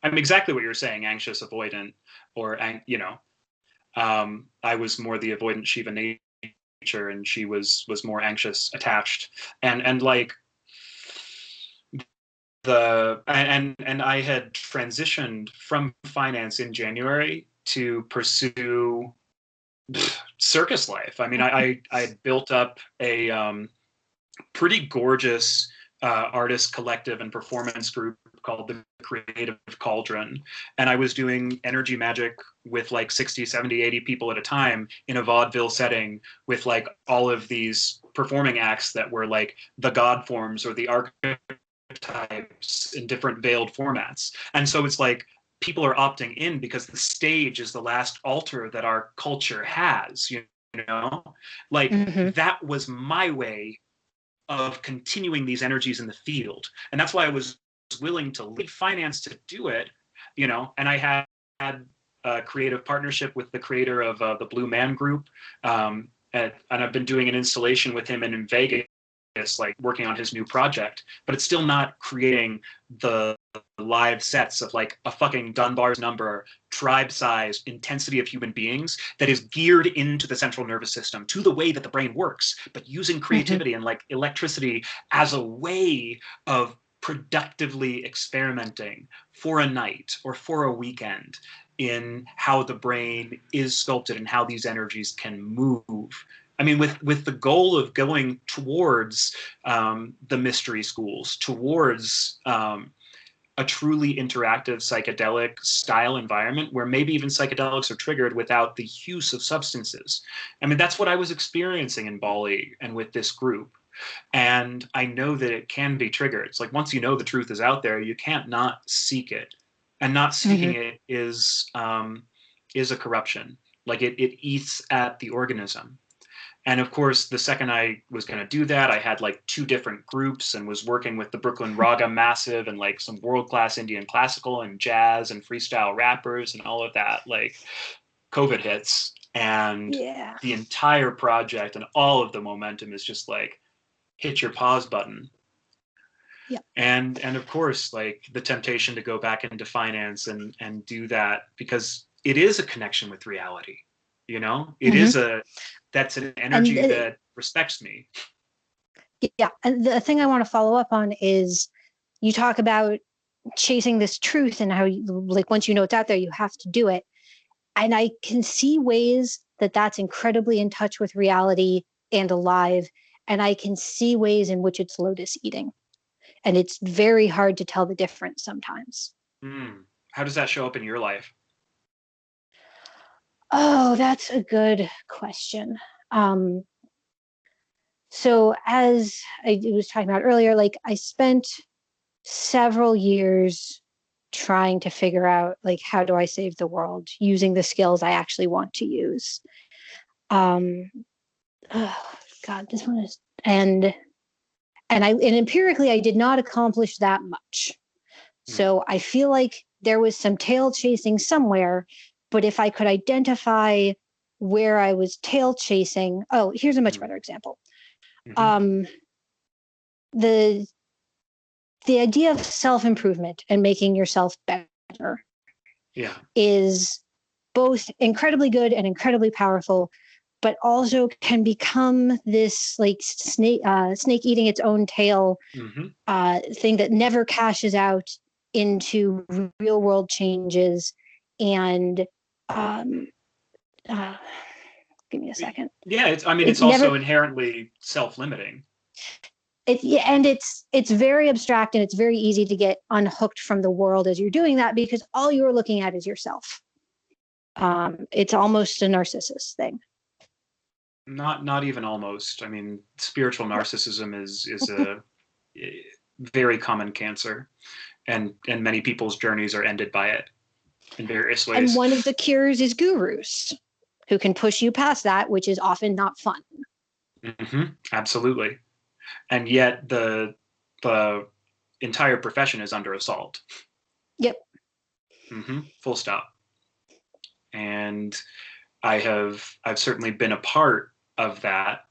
S2: I'm exactly what you're saying, anxious, avoidant, or I was more the avoidant Shiva nature, and she was more anxious, attached, and like and I had transitioned from finance in January to pursue circus life. I mean, I had built up a pretty gorgeous artist collective and performance group called the Creative Cauldron, and I was doing energy magic with like 60, 70, 80 people at a time in a vaudeville setting with like all of these performing acts that were like the god forms or the archetypes in different veiled formats. And so it's like people are opting in because the stage is the last altar that our culture has, like
S1: Mm-hmm.
S2: that was my way of continuing these energies in the field. And that's why I was willing to leave finance to do it, and I had a creative partnership with the creator of the Blue Man Group. And I've been doing an installation with him in Vegas, like working on his new project, but it's still not creating the live sets of like a fucking Dunbar's number, tribe size, intensity of human beings that is geared into the central nervous system, to the way that the brain works, but using creativity and like electricity as a way of productively experimenting for a night or for a weekend in how the brain is sculpted and how these energies can move. I mean, with the goal of going towards the mystery schools, towards a truly interactive psychedelic style environment where maybe even psychedelics are triggered without the use of substances. I mean, that's what I was experiencing in Bali and with this group. And I know that it can be triggered. It's like once you know the truth is out there, you can't not seek it. And not seeking
S1: Mm-hmm.
S2: it is a corruption. Like it eats at the organism.
S3: And of course, the second I was going to do that, I had like 2 different groups and was working with the Brooklyn Raga Massive and like some world-class Indian classical and jazz and freestyle rappers and all of that. Like COVID hits, and
S1: Yeah.
S3: the entire project and all of the momentum is just like hit your pause button.
S1: Yeah.
S3: And of course, like the temptation to go back into finance and do that, because it is a connection with reality. You know, it
S1: Mhm.
S3: is that's an energy that respects me.
S1: Yeah. And the thing I want to follow up on is you talk about chasing this truth and how you, like, once you know it's out there, you have to do it. And I can see ways that that's incredibly in touch with reality and alive. And I can see ways in which it's lotus eating. And it's very hard to tell the difference sometimes.
S3: How does that show up in your life?
S1: Oh, that's a good question. Um, so as I was talking about earlier, like I spent several years trying to figure out like how do I save the world using the skills I actually want to use. Um, oh, God, this one is and empirically I did not accomplish that much. So I feel like there was some tail chasing somewhere, but if I could identify where I was tail chasing, oh, here's a much better example.
S3: Mm-hmm.
S1: The the idea of self-improvement and making yourself better is both incredibly good and incredibly powerful, but also can become this like snake eating its own tail thing that never cashes out into real world changes. And give me a second.
S3: Yeah, it's also inherently self-limiting.
S1: And it's very abstract, and it's very easy to get unhooked from the world as you're doing that because all you're looking at is yourself. It's almost a narcissist thing.
S3: Not even almost. I mean, spiritual narcissism is a very common cancer, and many people's journeys are ended by it in various ways.
S1: And one of the cures is gurus who can push you past that, which is often not fun.
S3: Absolutely. And yet the entire profession is under assault.
S1: Yep.
S3: Full stop. And I've certainly been a part of that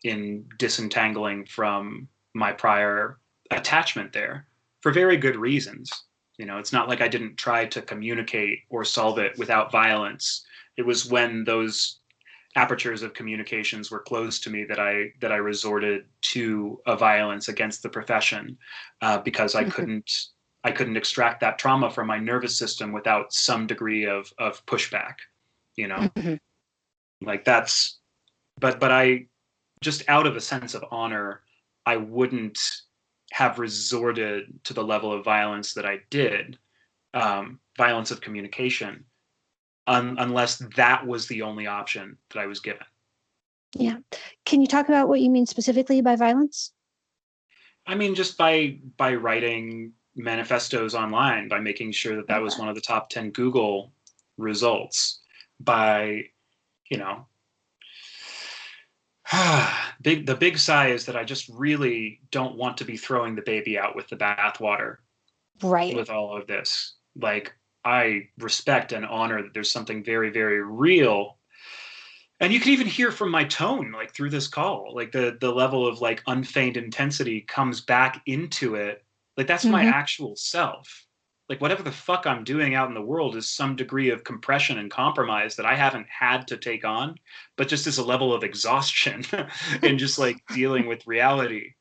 S3: in disentangling from my prior attachment there for very good reasons. You know, it's not like I didn't try to communicate or solve it without violence. It was when those apertures of communications were closed to me that I resorted to a violence against the profession because I couldn't extract that trauma from my nervous system without some degree of pushback, you know. Like that's but I just out of a sense of honor, I wouldn't have resorted to the level of violence that I did, violence of communication, unless that was the only option that I was given.
S1: Yeah. Can you talk about what you mean specifically by violence?
S3: I mean, just by writing manifestos online, by making sure that was one of the top 10 Google results, by, you know, the big sigh is that I just really don't want to be throwing the baby out with the bathwater.
S1: Right.
S3: With all of this. Like, I respect and honor that there's something very, very real. And you can even hear from my tone, like through this call, like the level of like unfeigned intensity comes back into it. Like that's my actual self. Like whatever the fuck I'm doing out in the world is some degree of compression and compromise that I haven't had to take on, but just as a level of exhaustion and just like dealing with reality.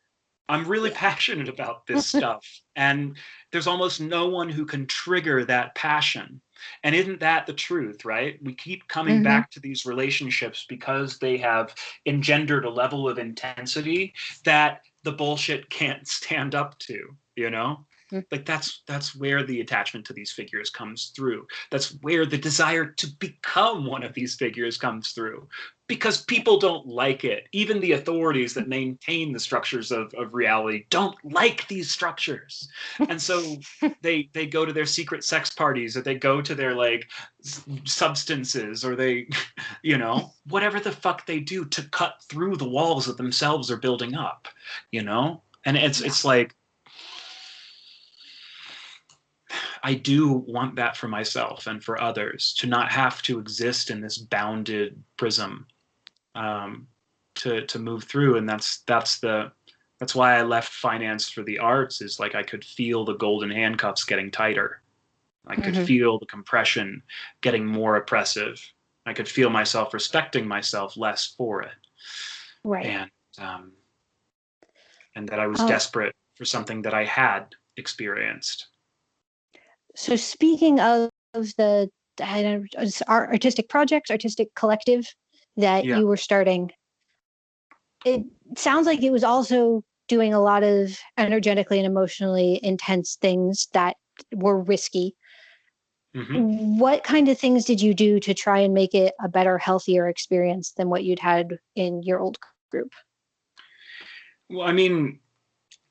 S3: I'm really passionate about this stuff. And there's almost no one who can trigger that passion. And isn't that the truth, right? We keep coming back to these relationships because they have engendered a level of intensity that the bullshit can't stand up to, you know? Like that's where the attachment to these figures comes through. That's where the desire to become one of these figures comes through, because people don't like it. Even the authorities that maintain the structures of reality don't like these structures, and so they go to their secret sex parties, or they go to their like substances, or they you know, whatever the fuck they do to cut through the walls that themselves are building up, you know. And it's like, I do want that for myself and for others, to not have to exist in this bounded prism, to move through. And that's why I left finance for the arts, is like I could feel the golden handcuffs getting tighter. I could feel the compression getting more oppressive. I could feel myself respecting myself less for it.
S1: Right.
S3: And that I was desperate for something that I had experienced.
S1: So speaking of the artistic project, artistic collective that you were starting, it sounds like it was also doing a lot of energetically and emotionally intense things that were risky. What kind of things did you do to try and make it a better, healthier experience than what you'd had in your old group?
S3: Well, I mean,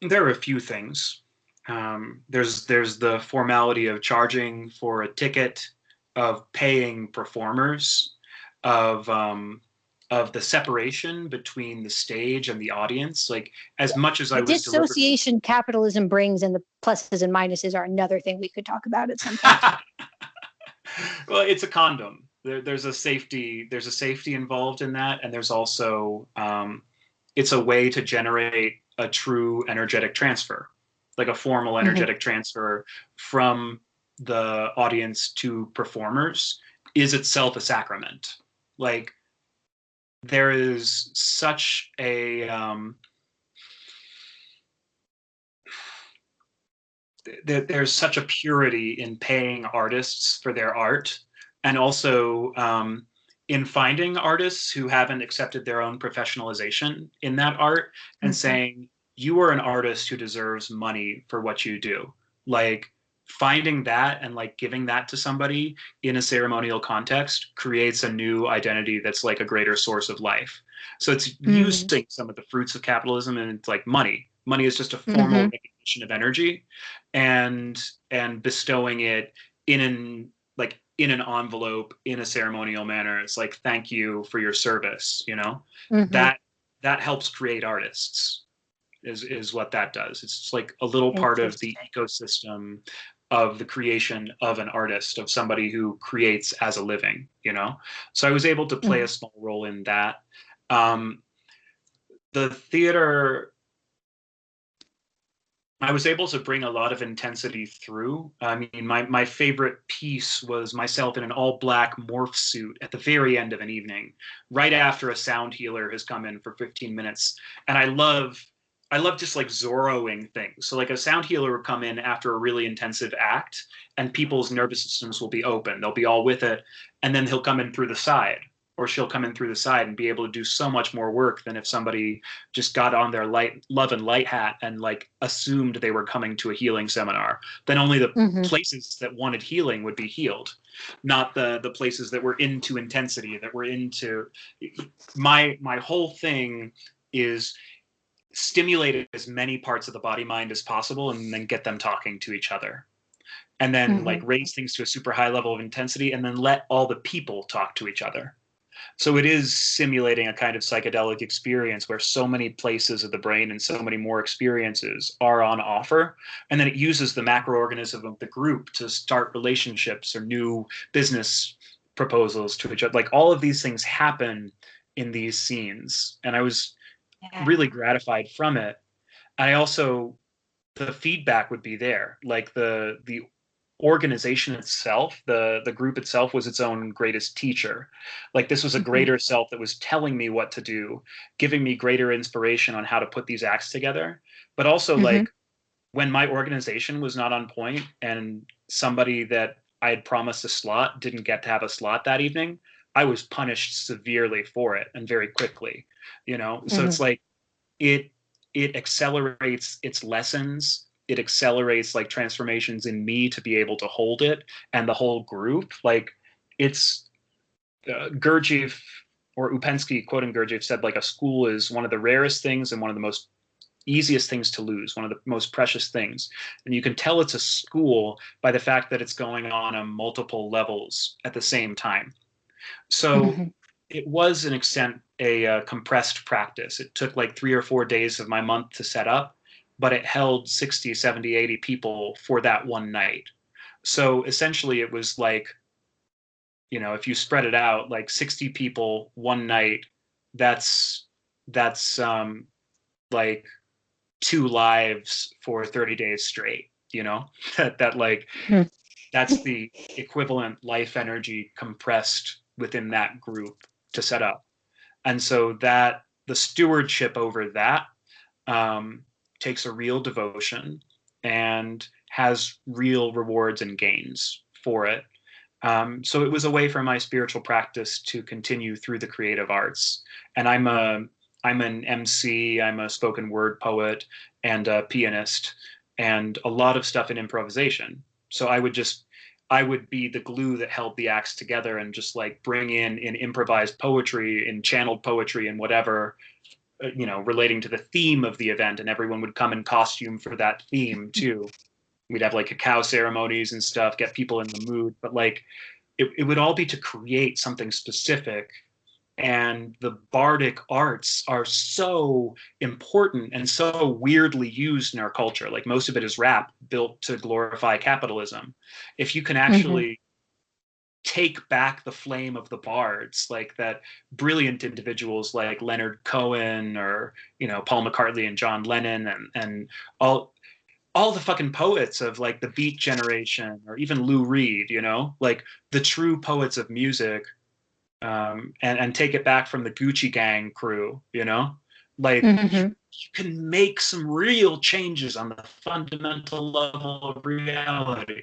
S3: there are a few things. There's the formality of charging for a ticket, of paying performers, of the separation between the stage and the audience. Like, as much as I was
S1: dissociation capitalism brings, and the pluses and minuses are another thing we could talk about at some point.
S3: Well, it's a condom. There's a safety involved in that, and there's also it's a way to generate a true energetic transfer, like a formal energetic transfer from the audience to performers is itself a sacrament. Like, there is such a there's such a purity in paying artists for their art, and also in finding artists who haven't accepted their own professionalization in that art, and saying, you are an artist who deserves money for what you do. Like, finding that and like giving that to somebody in a ceremonial context creates a new identity that's like a greater source of life. So it's using some of the fruits of capitalism, and it's like money is just a formal recognition of energy, and bestowing it in an envelope, in a ceremonial manner. It's like, thank you for your service, you know. That helps create artists, is what that does. It's just like a little part of the ecosystem of the creation of an artist, of somebody who creates as a living, you know. So I was able to play a small role in that. The theater, I was able to bring a lot of intensity through. I mean, my favorite piece was myself in an all-black morph suit at the very end of an evening, right after a sound healer has come in for 15 minutes. And I love just like Zorroing things. So like, a sound healer will come in after a really intensive act, and people's nervous systems will be open. They'll be all with it. And then he'll come in through the side, or she'll come in through the side, and be able to do so much more work than if somebody just got on their love and light hat and like assumed they were coming to a healing seminar. Then only the places that wanted healing would be healed, not the places that were into intensity, that were into my whole thing is stimulate as many parts of the body mind as possible, and then get them talking to each other, and then like raise things to a super high level of intensity, and then let all the people talk to each other. So it is simulating a kind of psychedelic experience where so many places of the brain and so many more experiences are on offer. And then it uses the macroorganism of the group to start relationships or new business proposals to each other. Like, all of these things happen in these scenes. And I was really gratified from it. I also, the feedback would be there. Like, the organization itself, the group itself, was its own greatest teacher. Like, this was a greater self that was telling me what to do, giving me greater inspiration on how to put these acts together. But also, like, when my organization was not on point, and somebody that I had promised a slot didn't get to have a slot that evening, I was punished severely for it, and very quickly, you know. So it's like, it accelerates its lessons
S2: it accelerates like transformations in me to be able to hold it and the whole group. Like it's Gurdjieff or Upensky, quoting Gurdjieff, said like a school is one of the rarest things and one of the most easiest things to lose, one of the most precious things. And you can tell it's a school by the fact that it's going on multiple levels at the same time. So it was an extent a compressed practice. It took like 3 or 4 days of my month to set up, but it held 60, 70, 80 people for that one night. So essentially it was like, you know, if you spread it out, like 60 people one night, that's like 2 lives for 30 days straight, you know, that like, that's the equivalent life energy compressed within that group to set up. And so that the stewardship over that takes a real devotion and has real rewards and gains for it. So it was a way for my spiritual practice to continue through the creative arts. And I'm an MC, I'm a spoken word poet and a pianist, and a lot of stuff in improvisation. So I would be the glue that held the acts together and just like bring in improvised poetry, in channeled poetry and whatever, you know, relating to the theme of the event, and everyone would come in costume for that theme too. We'd have like cacao ceremonies and stuff, get people in the mood, but like it would all be to create something specific. And the bardic arts are so important and so weirdly used in our culture. Like most of it is rap built to glorify capitalism. If you can actually take back the flame of the bards, like that brilliant individuals like Leonard Cohen or, you know, Paul McCartney and John Lennon and all the fucking poets of like the Beat Generation or even Lou Reed, you know, like the true poets of music, and take it back from the Gucci Gang crew, you know, like you can make some real changes on the fundamental level of reality.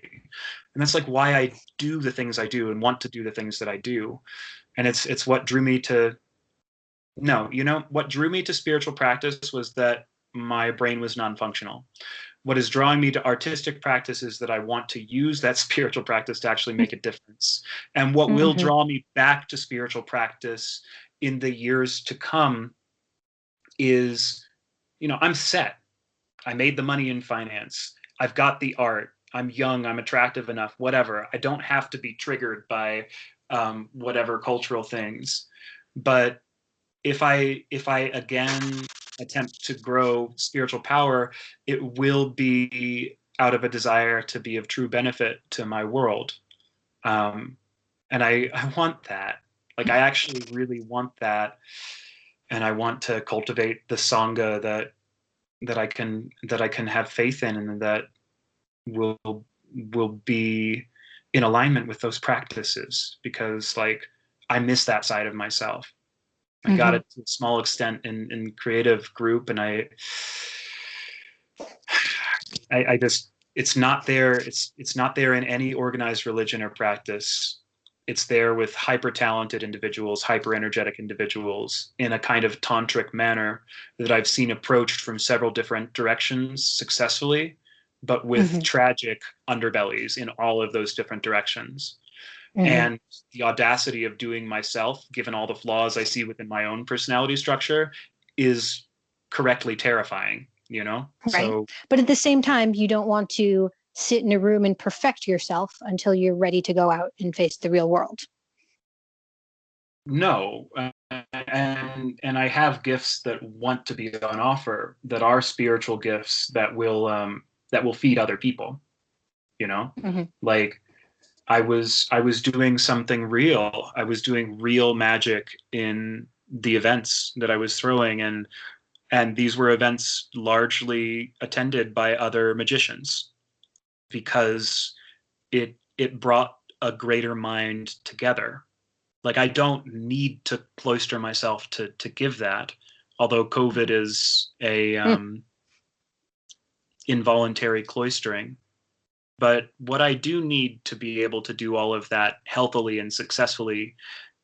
S2: And that's like why I do the things I do and want to do the things that I do. And it's what drew me to, no, you know, what drew me to spiritual practice was that my brain was non-functional. What is drawing me to artistic practice is that I want to use that spiritual practice to actually make a difference. And what will draw me back to spiritual practice in the years to come is, you know, I'm set. I made the money in finance. I've got the art. I'm young. I'm attractive enough, whatever. I don't have to be triggered by whatever cultural things. But if I again attempt to grow spiritual power, it will be out of a desire to be of true benefit to my world. And I want that. Like I actually really want that. And I want to cultivate the Sangha that I can have faith in, and that will be in alignment with those practices, because like I miss that side of myself. I got it to a small extent in creative group, and I just, it's not there. It's not there in any organized religion or practice. It's there with hyper talented individuals, hyper energetic individuals in a kind of tantric manner that I've seen approached from several different directions successfully, but with tragic underbellies in all of those different directions. And the audacity of doing myself, given all the flaws I see within my own personality structure, is correctly terrifying, you know?
S1: Right.
S2: So,
S1: but at the same time, you don't want to sit in a room and perfect yourself until you're ready to go out and face the real world.
S2: No. And I have gifts that want to be on offer, that are spiritual gifts that will feed other people, you know? Like, I was doing something real. I was doing real magic in the events that I was throwing, and these were events largely attended by other magicians, because it brought a greater mind together. Like I don't need to cloister myself to give that, although COVID is a involuntary cloistering. But what I do need to be able to do all of that healthily and successfully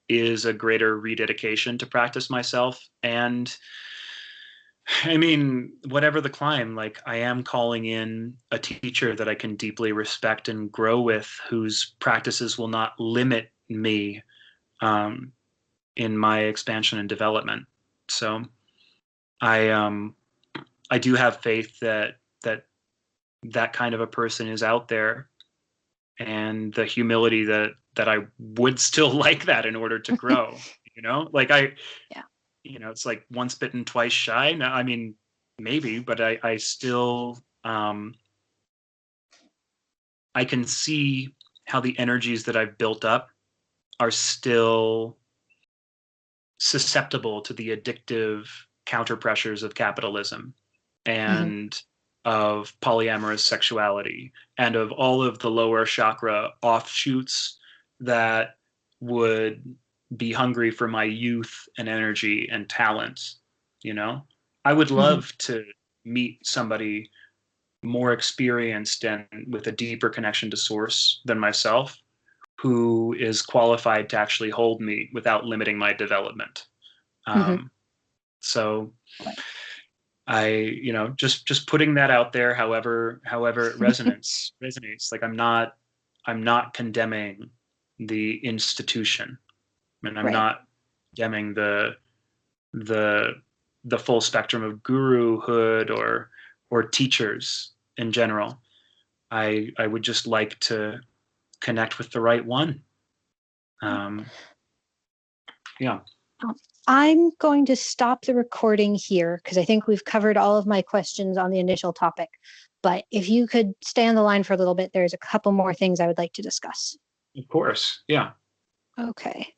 S2: is a greater rededication to practice myself, and
S3: I mean, whatever the climb, like I am calling in a teacher that I can deeply respect and grow with, whose practices will not limit me um, in my expansion and development. So I I do have faith that that kind of a person is out there, and the humility that I would still like that in order to grow. You know, like
S1: Yeah.
S3: you know, it's like once bitten, twice shy. No, I mean, maybe, but I still, I can see how the energies that I've built up are still susceptible to the addictive counter pressures of capitalism
S1: Hmm.
S3: and of polyamorous sexuality and of all of the lower chakra offshoots that would be hungry for my youth and energy and talent. You know, I would
S1: Hmm.
S3: love to meet somebody more experienced and with a deeper connection to source than myself, who is qualified to actually hold me without limiting my development.
S1: Hmm.
S3: Um, so I, you know, just putting that out there, however it resonates. Like I'm not condemning the institution, and I'm
S1: Right.
S3: not condemning the the full spectrum of guruhood or teachers in general. I would just like to connect with the right one. Um, yeah.
S1: Um, I'm going to stop the recording here because I think we've covered all of my questions on the initial topic. But if you could stay on the line for a little bit, there's a couple more things I would like to discuss.
S3: Of course. Yeah.
S1: Okay.